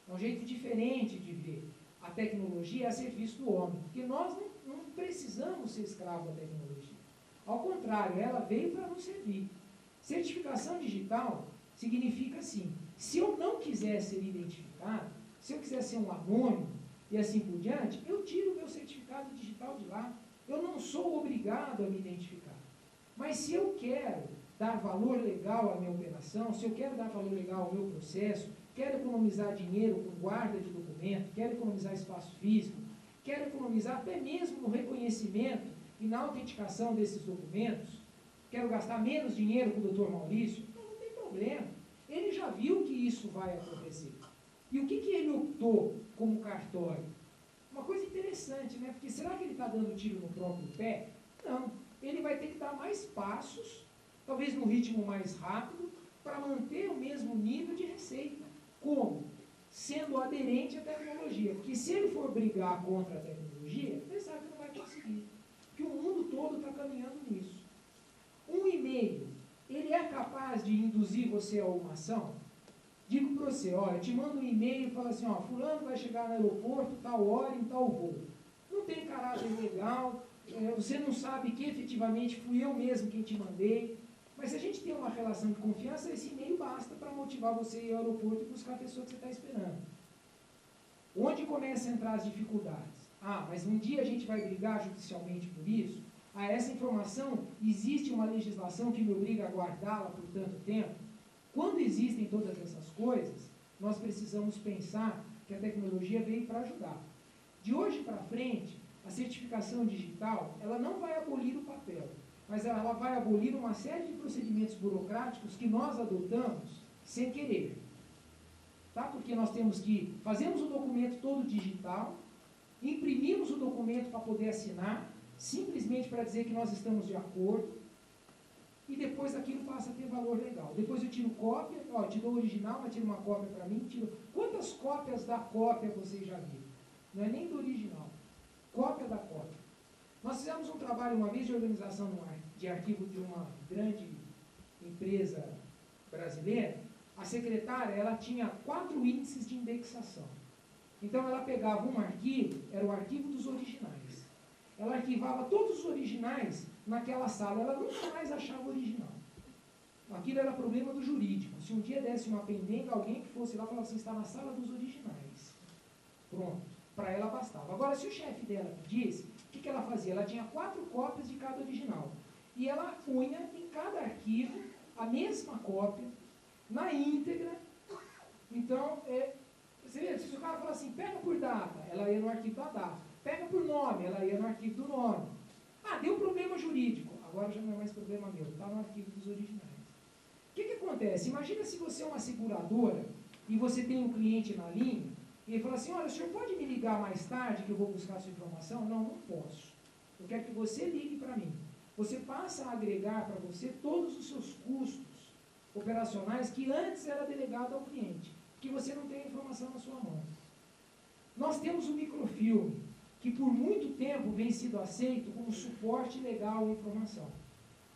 É um jeito diferente de ver a tecnologia a serviço do homem. Porque nós não precisamos ser escravos da tecnologia. Ao contrário, ela veio para nos servir. Certificação digital significa assim, se eu não quiser ser identificado, se eu quiser ser um anônimo e assim por diante, eu tiro o meu certificado digital de lá. Eu não sou obrigado a me identificar. Mas se eu quero dar valor legal à minha operação, se eu quero dar valor legal ao meu processo, quero economizar dinheiro com guarda de documento, quero economizar espaço físico, quero economizar até mesmo no reconhecimento e na autenticação desses documentos, quero gastar menos dinheiro com o Dr. Maurício, não tem problema. Ele já viu que isso vai acontecer. E o que ele optou como cartório? Uma coisa interessante, né? Porque será que ele está dando tiro no próprio pé? Não. Ele vai ter que dar mais passos, talvez num ritmo mais rápido, para manter o mesmo nível de receita. Como? Sendo aderente à tecnologia. Porque se ele for brigar contra a tecnologia, ele sabe que não vai conseguir. Porque o mundo todo está caminhando nisso. Um e-mail, ele é capaz de induzir você a uma ação? Digo para você, olha, te mando um e-mail e fala assim, ó, fulano vai chegar no aeroporto, tal hora, em tal voo. Não tem caráter legal, você não sabe que efetivamente fui eu mesmo quem te mandei, mas se a gente tem uma relação de confiança, esse e-mail basta para motivar você a ir ao aeroporto e buscar a pessoa que você está esperando. Onde começam a entrar as dificuldades? Ah, mas um dia a gente vai brigar judicialmente por isso? Ah, essa informação, existe uma legislação que me obriga a guardá-la por tanto tempo? Quando existem todas essas coisas, nós precisamos pensar que a tecnologia veio para ajudar. De hoje para frente, a certificação digital, ela não vai abolir o papel, mas ela vai abolir uma série de procedimentos burocráticos que nós adotamos sem querer. Tá? Porque nós temos que, fazemos o documento todo digital, imprimimos o documento para poder assinar, simplesmente para dizer que nós estamos de acordo, e depois aquilo passa a ter valor legal. Depois eu tiro cópia, ó, te dou o original, mas tira uma cópia para mim, tiro... Quantas cópias da cópia vocês já viram? Não é nem do original. Cópia da cópia. Nós fizemos um trabalho uma vez de organização de arquivo de uma grande empresa brasileira. A secretária, ela tinha 4 índices de indexação. Então ela pegava um arquivo, era o arquivo dos originais. Ela arquivava todos os originais naquela sala, ela nunca mais achava o original. Aquilo era problema do jurídico. Se um dia desse uma pendenga, alguém que fosse lá falava assim, está na sala dos originais. Pronto, para ela bastava. Agora, se o chefe dela pedisse, o que ela fazia? Ela tinha 4 cópias de cada original. E ela punha em cada arquivo a mesma cópia, na íntegra. Então, você vê, se o cara fala assim, pega por data, ela ia no arquivo da data. Pega por nome, ela ia no arquivo do nome. Ah, deu problema jurídico. Agora já não é mais problema meu, está no arquivo dos originais. O que acontece? Imagina se você é uma seguradora e você tem um cliente na linha e ele fala assim, olha, o senhor pode me ligar mais tarde que eu vou buscar a sua informação? Não, não posso. Eu quero que você ligue para mim. Você passa a agregar para você todos os seus custos operacionais que antes era delegado ao cliente, que você não tem a informação na sua mão. Nós temos o microfilme, que por muito tempo vem sido aceito como suporte legal à informação.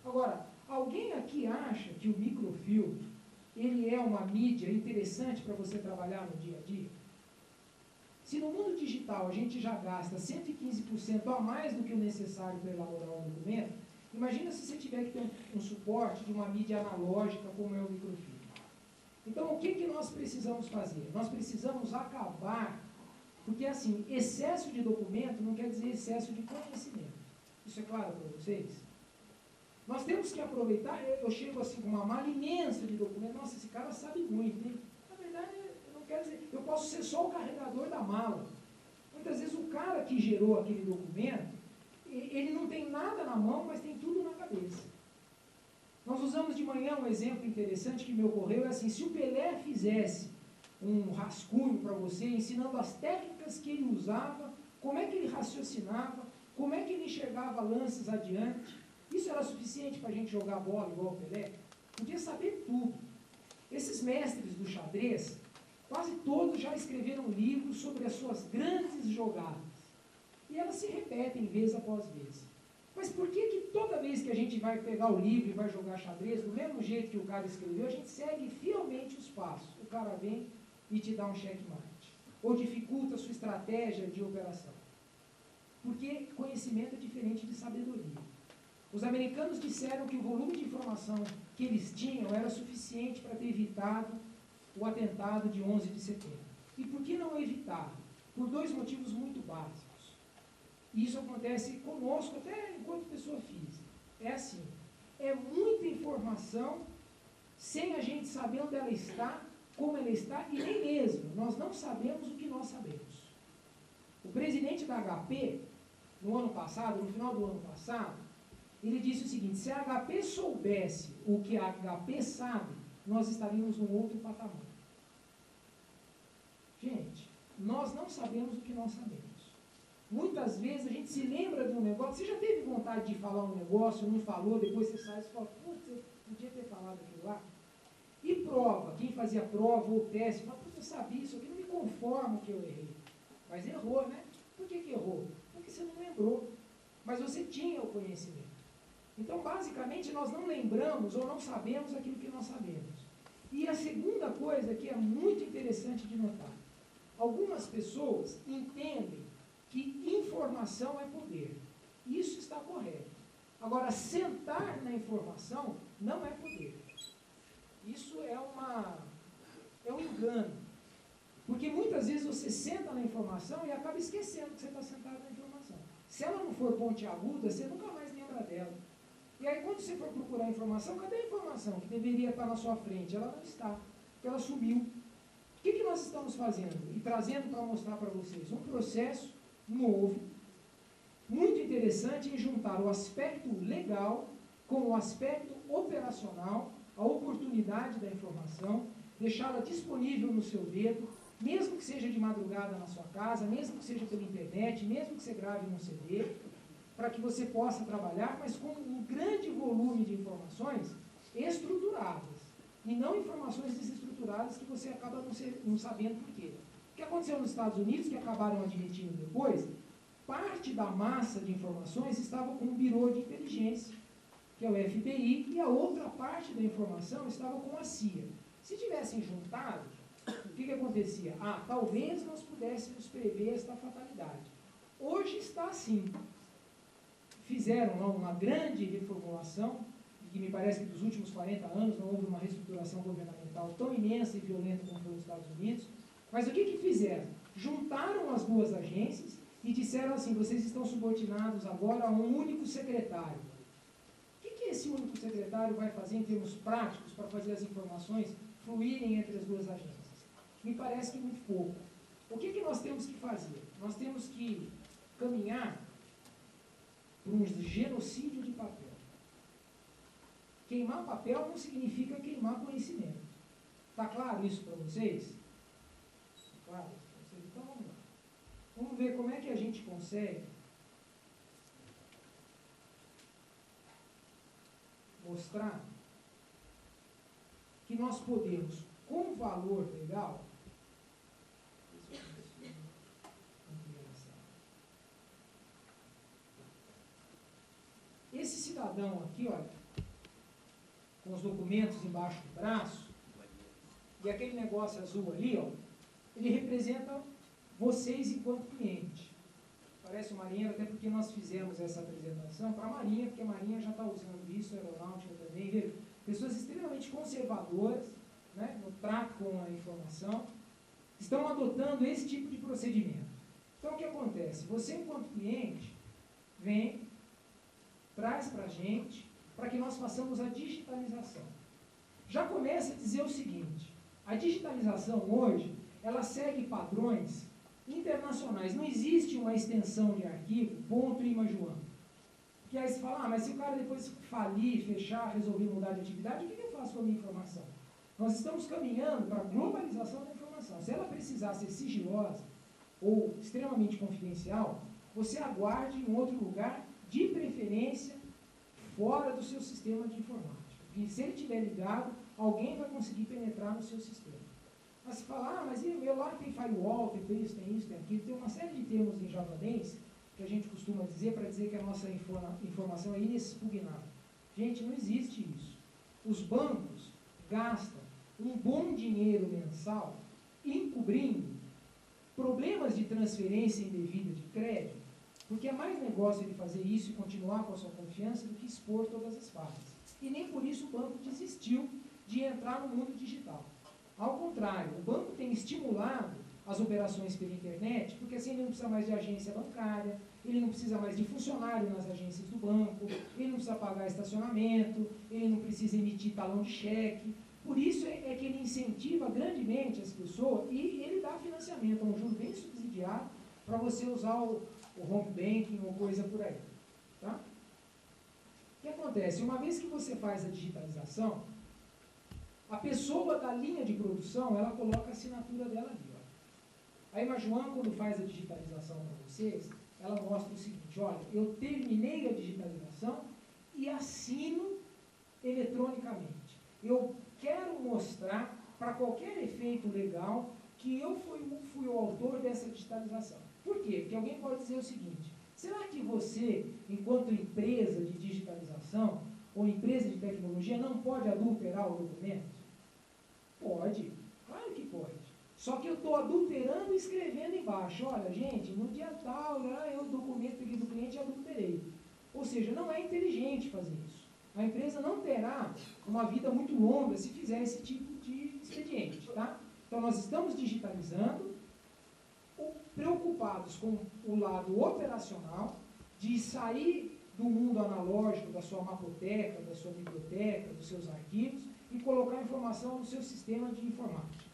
Agora, alguém aqui acha que o microfilme, ele é uma mídia interessante para você trabalhar no dia a dia? Se no mundo digital a gente já gasta 115% a mais do que o necessário para elaborar um documento, imagina se você tiver que ter um suporte de uma mídia analógica como é o microfilme. Então, o que nós precisamos fazer? Nós precisamos acabar, porque assim, excesso de documento não quer dizer excesso de conhecimento. Isso é claro para vocês? Nós temos que aproveitar, eu chego assim com uma mala imensa de documentos, nossa, esse cara sabe muito, hein? Na verdade, eu não quero dizer, eu posso ser só o carregador da mala. Muitas vezes o cara que gerou aquele documento, ele não tem nada na mão, mas tem tudo na cabeça. Nós usamos de manhã um exemplo interessante que me ocorreu, é assim, se o Pelé fizesse um rascunho para você, ensinando as técnicas que ele usava, como é que ele raciocinava, como é que ele enxergava lances adiante, isso era suficiente para a gente jogar bola igual o Pelé? Podia saber tudo. Esses mestres do xadrez, quase todos já escreveram livros sobre as suas grandes jogadas. E elas se repetem vez após vez. Mas por que toda vez que a gente vai pegar o livro e vai jogar xadrez, do mesmo jeito que o cara escreveu, a gente segue fielmente os passos? O cara vem e te dá um checkmate. Ou dificulta a sua estratégia de operação. Porque conhecimento é diferente de sabedoria. Os americanos disseram que o volume de informação que eles tinham era suficiente para ter evitado o atentado de 11 de setembro. E por que não evitaram? Por 2 motivos muito básicos. E isso acontece conosco até enquanto pessoa física. É assim, é muita informação sem a gente saber onde ela está, como ela está, e nem mesmo nós não sabemos o que nós sabemos. O presidente da HP, no ano passado, no final do ano passado, ele disse o seguinte, se a HP soubesse o que a HP sabe, nós estaríamos num outro patamar. Gente, nós não sabemos o que nós sabemos. Muitas vezes a gente se lembra de um negócio, você já teve vontade de falar um negócio, não falou, depois você sai e fala, putz, eu podia ter falado aquilo lá. E prova, quem fazia prova ou teste, fala, eu sabia isso aqui, não me conformo que eu errei. Mas errou, né? Por que errou? Porque você não lembrou. Mas você tinha o conhecimento. Então, basicamente, nós não lembramos ou não sabemos aquilo que nós sabemos. E a segunda coisa que é muito interessante de notar. Algumas pessoas entendem que informação é poder. Isso está correto. Agora, sentar na informação não é poder. Isso é um engano. Porque muitas vezes você senta na informação e acaba esquecendo que você está sentado na informação. Se ela não for pontiaguda, você nunca mais lembra dela. E aí, quando você for procurar a informação, cadê a informação que deveria estar na sua frente? Ela não está, porque ela sumiu. O que nós estamos fazendo? E trazendo para mostrar para vocês um processo novo, muito interessante em juntar o aspecto legal com o aspecto operacional, a oportunidade da informação, deixá-la disponível no seu dedo, mesmo que seja de madrugada na sua casa, mesmo que seja pela internet, mesmo que você grave num CD, para que você possa trabalhar, mas com um grande volume de informações estruturadas, e não informações desestruturadas que você acaba não sabendo por quê. O que aconteceu nos Estados Unidos, que acabaram admitindo depois, parte da massa de informações estava com o Bureau de Inteligência, que é o FBI, e a outra parte da informação estava com a CIA. Se tivessem juntado, o que acontecia? Talvez nós pudéssemos prever esta fatalidade. Hoje está assim. Fizeram lá uma grande reformulação, que me parece que dos últimos 40 anos não houve uma reestruturação governamental tão imensa e violenta como foi nos Estados Unidos. Mas o que fizeram? Juntaram as duas agências e disseram assim, vocês estão subordinados agora a um único secretário. O que esse único secretário vai fazer em termos práticos para fazer as informações fluírem entre as duas agências? Me parece que muito pouco. O que nós temos que fazer? Nós temos que caminhar por um genocídio de papel. Queimar papel não significa queimar conhecimento. Está claro isso para vocês? Está claro isso para vocês? Então vamos lá. Vamos ver como é que a gente consegue mostrar que nós podemos, com valor legal, esse cidadão aqui, olha, com os documentos embaixo do braço, e aquele negócio azul ali, ó, ele representa vocês enquanto cliente. Parece o marinheiro, até porque nós fizemos essa apresentação para a Marinha, porque a Marinha já está usando isso, a Aeronáutica também, viu? Pessoas extremamente conservadoras, né, no trato com a informação, estão adotando esse tipo de procedimento. Então, o que acontece? Você, enquanto cliente, vem, traz para a gente, para que nós façamos a digitalização. Já começa a dizer o seguinte, a digitalização hoje, ela segue padrões internacionais. Não existe uma extensão de arquivo, ponto e Imajuan. Porque aí você fala, mas se o cara depois falir, fechar, resolver mudar de atividade, o que eu faço com a minha informação? Nós estamos caminhando para a globalização da informação. Se ela precisar ser sigilosa ou extremamente confidencial, você aguarde em outro lugar, de preferência, fora do seu sistema de informática. Porque se ele estiver ligado, alguém vai conseguir penetrar no seu sistema. Mas se falar, mas meu lá tem firewall, tem isso, tem aquilo, tem uma série de termos em javanês que a gente costuma dizer para dizer que a nossa informação é inexpugnável. Gente, não existe isso. Os bancos gastam um bom dinheiro mensal encobrindo problemas de transferência indevida de crédito, porque é mais negócio ele fazer isso e continuar com a sua confiança do que expor todas as fases. E nem por isso o banco desistiu de entrar no mundo digital. Ao contrário, o banco tem estimulado as operações pela internet, porque assim ele não precisa mais de agência bancária, ele não precisa mais de funcionário nas agências do banco, ele não precisa pagar estacionamento, ele não precisa emitir talão de cheque. Por isso é que ele incentiva grandemente as pessoas e ele dá financiamento, um juro bem subsidiado, para você usar o home banking ou coisa por aí. Tá? O que acontece? Uma vez que você faz a digitalização, a pessoa da linha de produção, ela coloca a assinatura dela ali. Ó. A Imajuan, quando faz a digitalização para vocês, ela mostra o seguinte, olha, eu terminei a digitalização e assino eletronicamente. Eu quero mostrar, para qualquer efeito legal, que eu fui o autor dessa digitalização. Por quê? Porque alguém pode dizer o seguinte: será que você, enquanto empresa de digitalização ou empresa de tecnologia, não pode adulterar o documento? Pode, claro que pode. Só que eu estou adulterando e escrevendo embaixo: olha, gente, no dia tal, eu o documento aqui do cliente adulterei. Ou seja, não é inteligente fazer isso. A empresa não terá uma vida muito longa se fizer esse tipo de expediente, tá? Então, nós estamos digitalizando, preocupados com o lado operacional, de sair do mundo analógico, da sua mapoteca, da sua biblioteca, dos seus arquivos, e colocar a informação no seu sistema de informática.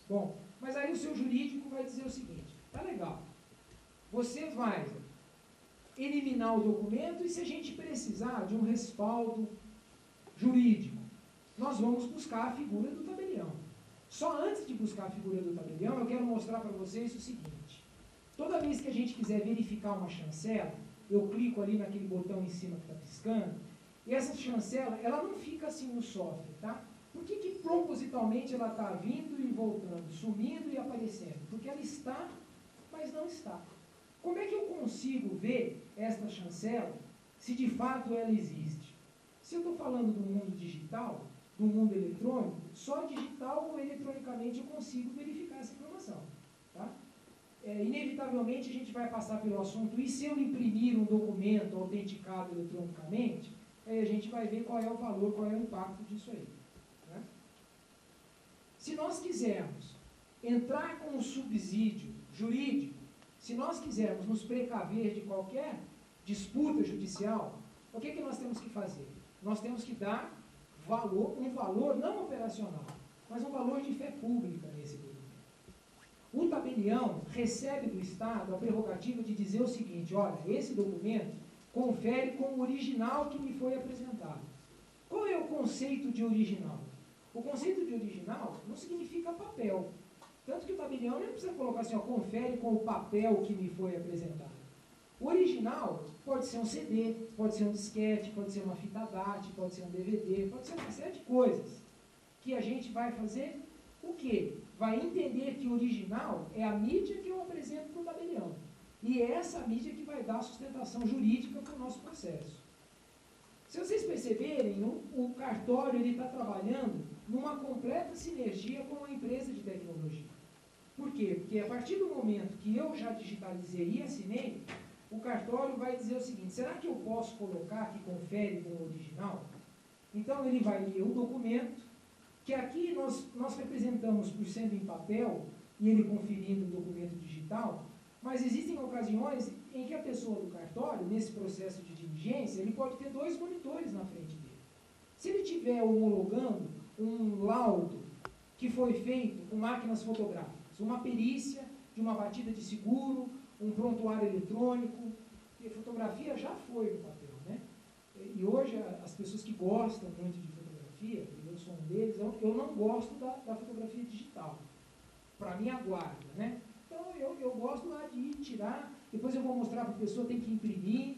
Bom, mas aí o seu jurídico vai dizer o seguinte: tá legal, você vai eliminar o documento, e se a gente precisar de um respaldo jurídico, nós vamos buscar a figura do tabelião. Só antes de buscar a figura do tabelião, eu quero mostrar para vocês o seguinte: toda vez que a gente quiser verificar uma chancela, eu clico ali naquele botão em cima que está piscando, e essa chancela, ela não fica assim no software, tá? Por que propositalmente ela está vindo e voltando, sumindo e aparecendo? Porque ela está, mas não está. Como é que eu consigo ver esta chancela se de fato ela existe? Se eu estou falando do mundo digital, do mundo eletrônico, só digital ou eletronicamente eu consigo verificar essa informação. Tá? Inevitavelmente a gente vai passar pelo assunto: e se eu imprimir um documento autenticado eletronicamente? Aí a gente vai ver qual é o valor, qual é o impacto disso aí. Né? Se nós quisermos entrar com um subsídio jurídico, se nós quisermos nos precaver de qualquer disputa judicial, o que nós temos que fazer? Nós temos que dar um valor não operacional, mas um valor de fé pública nesse documento. O tabelião recebe do Estado a prerrogativa de dizer o seguinte: olha, esse documento confere com o original que me foi apresentado. Qual é o conceito de original? O conceito de original não significa papel. Tanto que o tabelião nem precisa colocar assim: ó, confere com o papel que me foi apresentado. O original pode ser um CD, pode ser um disquete, pode ser uma fita DAT, pode ser um DVD, pode ser uma série de coisas. Que a gente vai fazer o quê? Vai entender que o original é a mídia que eu apresento para o tabelião. E é essa mídia que vai dar sustentação jurídica para o nosso processo. Se vocês perceberem, o cartório está trabalhando numa completa sinergia com a empresa de tecnologia. Por quê? Porque a partir do momento que eu já digitalizei e assinei, o cartório vai dizer o seguinte: será que eu posso colocar que confere com o original? Então ele vai ler o documento, que aqui nós representamos por sendo em papel, e ele conferindo o documento digital, mas existem ocasiões em que a pessoa do cartório, nesse processo de diligência, ele pode ter 2 monitores na frente dele. Se ele estiver homologando um laudo que foi feito com máquinas fotográficas, uma perícia de uma batida de seguro, um prontuário eletrônico, e a fotografia já foi no papel, né? E hoje as pessoas que gostam muito de fotografia, eu sou um deles, eu não gosto da fotografia digital. Para mim, aguarda, né? Então eu gosto lá de tirar, depois eu vou mostrar para a pessoa, tem que imprimir.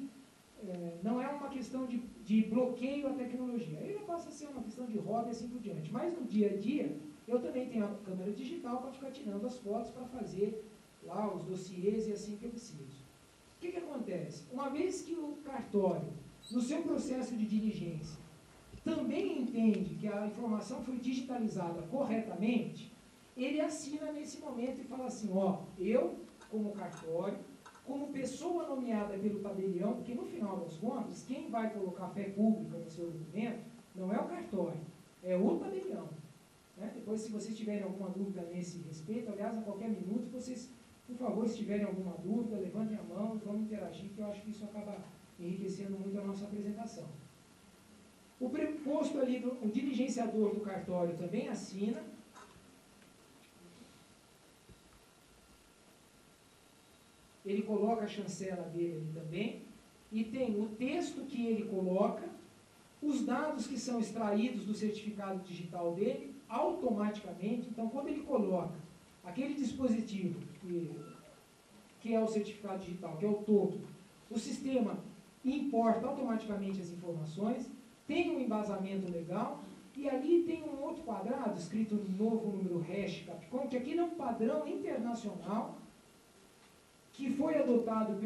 Não é uma questão de bloqueio à tecnologia, aí já passa a ser uma questão de hobby e assim por diante. Mas no dia a dia, eu também tenho a câmera digital para ficar tirando as fotos para fazer lá os dossiês e assim que eu preciso. O que acontece? Uma vez que o cartório, no seu processo de diligência, também entende que a informação foi digitalizada corretamente, ele assina nesse momento e fala assim: ó, eu, como cartório, como pessoa nomeada pelo tabelião, porque no final das contas, quem vai colocar fé pública no seu documento não é o cartório, é o tabelião. Né? Depois, se vocês tiverem alguma dúvida nesse respeito, aliás, a qualquer minuto, vocês, por favor, se tiverem alguma dúvida, levantem a mão, vamos interagir, que eu acho que isso acaba enriquecendo muito a nossa apresentação. O preposto ali, o diligenciador do cartório também assina. Ele coloca a chancela dele ali também, e tem o texto que ele coloca, os dados que são extraídos do certificado digital dele, automaticamente. Então, quando ele coloca aquele dispositivo que é o certificado digital, que é o token, o sistema importa automaticamente as informações, tem um embasamento legal, E ali tem um outro quadrado, escrito novo número hash Capcom, que aqui é um padrão internacional que foi adotado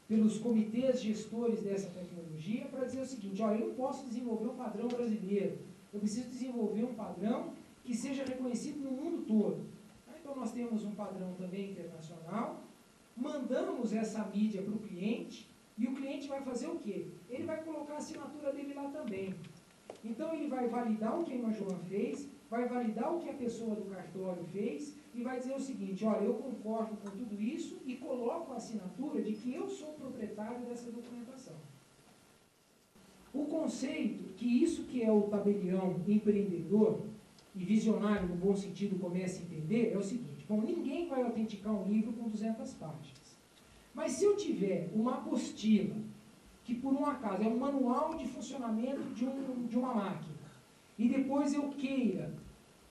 pelos comitês gestores dessa tecnologia para dizer o seguinte, olha, eu não posso desenvolver um padrão brasileiro, eu preciso desenvolver um padrão que seja reconhecido no mundo todo. Então nós temos um padrão também internacional, mandamos essa mídia para o cliente, e o cliente vai fazer o quê? Ele vai colocar a assinatura dele lá também. Então ele vai validar o que a irmã Joana fez, vai validar o que a pessoa do cartório fez, e vai dizer o seguinte, olha, eu concordo com tudo isso e coloco a assinatura de que eu sou proprietário dessa documentação. O conceito, que isso que é o tabelião empreendedor e visionário no bom sentido começa a entender, é o seguinte, bom, ninguém vai autenticar um livro com 200 páginas. Mas se eu tiver uma apostila, que por um acaso é um manual de funcionamento de uma máquina, e depois eu queira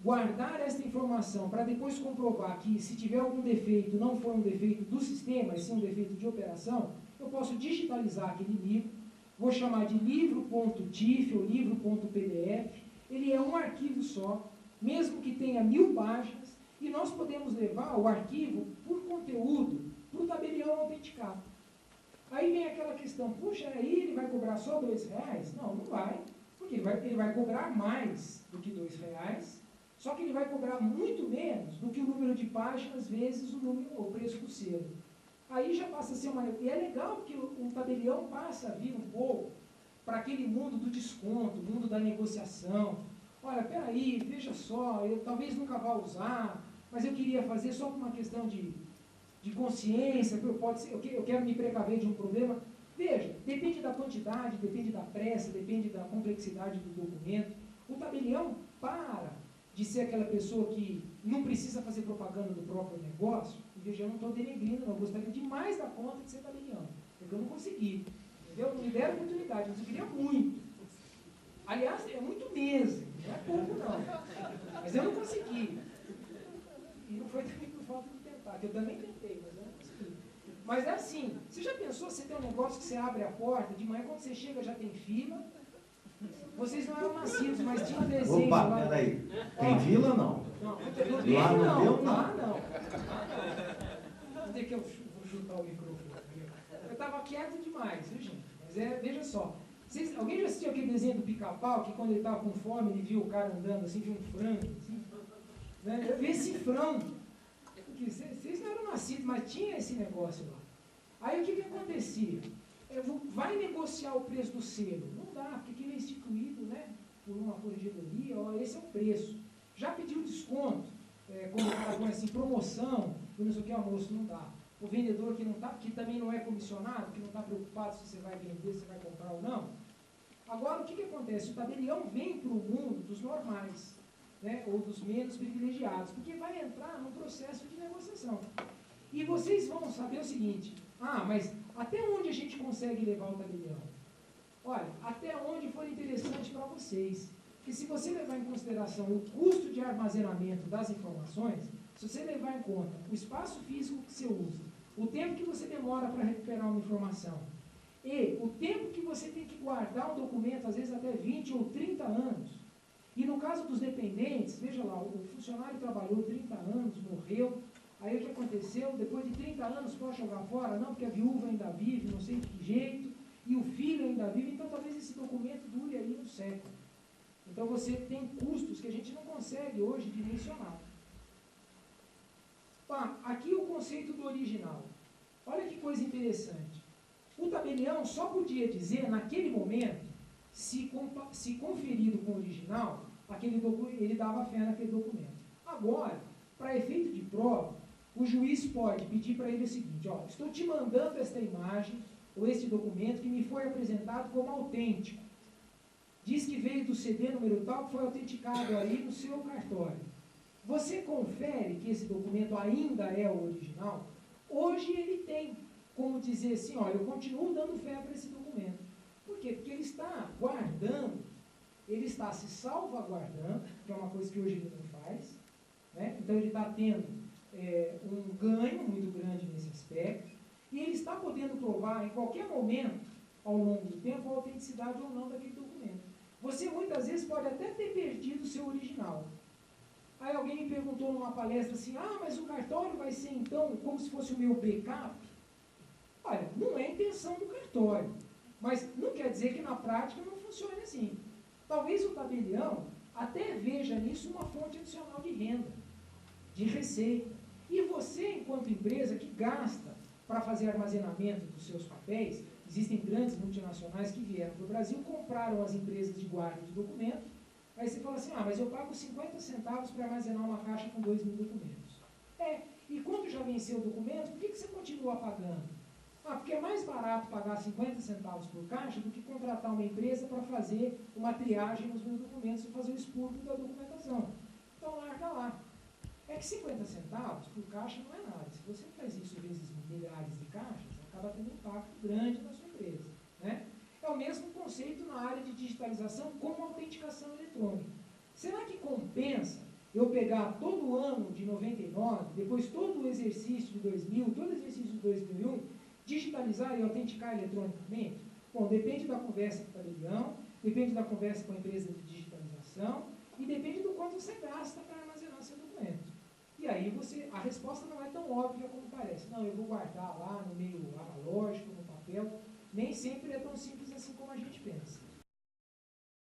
guardar esta informação para depois comprovar que se tiver algum defeito, não foi um defeito do sistema, e sim um defeito de operação, eu posso digitalizar aquele livro, vou chamar de livro.tif ou livro.pdf, ele é um arquivo só, mesmo que tenha 1000 páginas, e nós podemos levar o arquivo por conteúdo para o tabelião autenticado. Aí vem aquela questão, puxa, aí ele vai cobrar só R$2? Não, não vai, porque ele vai cobrar mais do que R$2, só que ele vai cobrar muito menos do que o número de páginas vezes o preço do selo. Aí já passa a ser uma... E é legal porque o tabelião passa a vir um pouco para aquele mundo do desconto, mundo da negociação. Olha, peraí, veja só, eu talvez nunca vá usar, mas eu queria fazer só por uma questão de consciência, eu quero me precaver de um problema. Veja, depende da quantidade, depende da pressa, depende da complexidade do documento. O tabelião para de ser aquela pessoa que não precisa fazer propaganda do próprio negócio. E veja, eu não estou denegrindo, não. Eu gostaria demais da conta de ser tabelião, porque eu não consegui. Entendeu? Não me deram oportunidade, mas eu queria muito. Aliás, é muito mesmo, não é pouco não. Mas eu não consegui. E não foi também por falta de tentar, que eu também tentei, mas eu não consegui. Mas é assim, você já pensou, você tem um negócio que você abre a porta, de manhã quando você chega já tem fila. Vocês não eram nascidos, mas tinha um desenho. Opa, lá. peraí. Tem vila ou não? Não, Lá não deu, não. Lá não. Vou ter que eu vou chutar o microfone. Eu estava quieto demais, viu, gente? Mas veja só. Alguém já assistiu aquele desenho do Pica-Pau, que quando ele estava com fome, ele viu o cara andando assim, viu um frango, assim? Né? Eu vi esse frango. Vocês não eram nascidos, mas tinha esse negócio lá. Aí o que acontecia? Vai negociar o preço do selo? Não dá, porque aquilo é instituído, né, por uma corregedoria, esse é o preço. Já pediu desconto, quando o cara põe assim, promoção, e não sei o que, almoço, não dá. O vendedor que não tá, que também não é comissionado, que não está preocupado se você vai vender, se você vai comprar ou não. Agora, o que acontece? O tabelião vem para o mundo dos normais, né, ou dos menos privilegiados, porque vai entrar num processo de negociação. E vocês vão saber o seguinte, mas até onde a gente consegue levar o tabelião? Olha, até onde for interessante para vocês. Porque se você levar em consideração o custo de armazenamento das informações, se você levar em conta o espaço físico que você usa, o tempo que você demora para recuperar uma informação, e o tempo que você tem que guardar um documento, às vezes até 20 ou 30 anos, e no caso dos dependentes, veja lá, o funcionário trabalhou 30 anos, morreu, aí o que aconteceu? Depois de 30 anos pode jogar fora? Não, porque a viúva ainda vive, não sei de que jeito, e o filho ainda vive, então talvez esse documento dure aí um século. Então você tem custos que a gente não consegue hoje dimensionar. Aqui o conceito do original. Olha que coisa interessante. O tabelião só podia dizer, naquele momento, se conferido com o original, ele dava fé naquele documento. Agora, para efeito de prova, o juiz pode pedir para ele o seguinte, estou te mandando esta imagem, ou este documento, que me foi apresentado como autêntico. Diz que veio do CD número tal, que foi autenticado aí no seu cartório. Você confere que esse documento ainda é o original? Hoje ele tem como dizer assim, olha, eu continuo dando fé para esse documento. Por quê? Porque ele está guardando, ele está se salvaguardando, que é uma coisa que hoje ele não faz, né? Então ele está tendo um ganho muito grande nesse aspecto, e ele está podendo provar em qualquer momento, ao longo do tempo, a autenticidade ou não daquele documento. Você muitas vezes pode até ter perdido o seu original. Aí alguém me perguntou numa palestra assim, mas o cartório vai ser então como se fosse o meu backup? Olha, não é a intenção do cartório, mas não quer dizer que na prática não funcione assim. Talvez o tabelião até veja nisso uma fonte adicional de renda, de receita. E você, enquanto empresa que gasta para fazer armazenamento dos seus papéis, existem grandes multinacionais que vieram para o Brasil, compraram as empresas de guarda de documentos, aí você fala assim, mas eu pago 50 centavos para armazenar uma caixa com 2.000 documentos. E quando já venceu o documento, por que você continua pagando? Porque é mais barato pagar 50 centavos por caixa do que contratar uma empresa para fazer uma triagem nos meus documentos e fazer o expurgo da documentação. Então larga lá. É que 50 centavos por caixa não é nada. Se você faz isso vezes milhares de caixas, acaba tendo um impacto grande na sua empresa. Né? É o mesmo conceito na área de digitalização como autenticação eletrônica. Será que compensa eu pegar todo o ano de 99, depois todo o exercício de 2000, todo o exercício de 2001, digitalizar e autenticar eletronicamente? Bom, depende da conversa com o tabelião, depende da conversa com a empresa de digitalização e depende do quanto você gasta para armazenar seu documento. E aí a resposta não é tão óbvia como parece. Não, eu vou guardar lá no meio analógico, no papel. Nem sempre é tão simples assim como a gente pensa.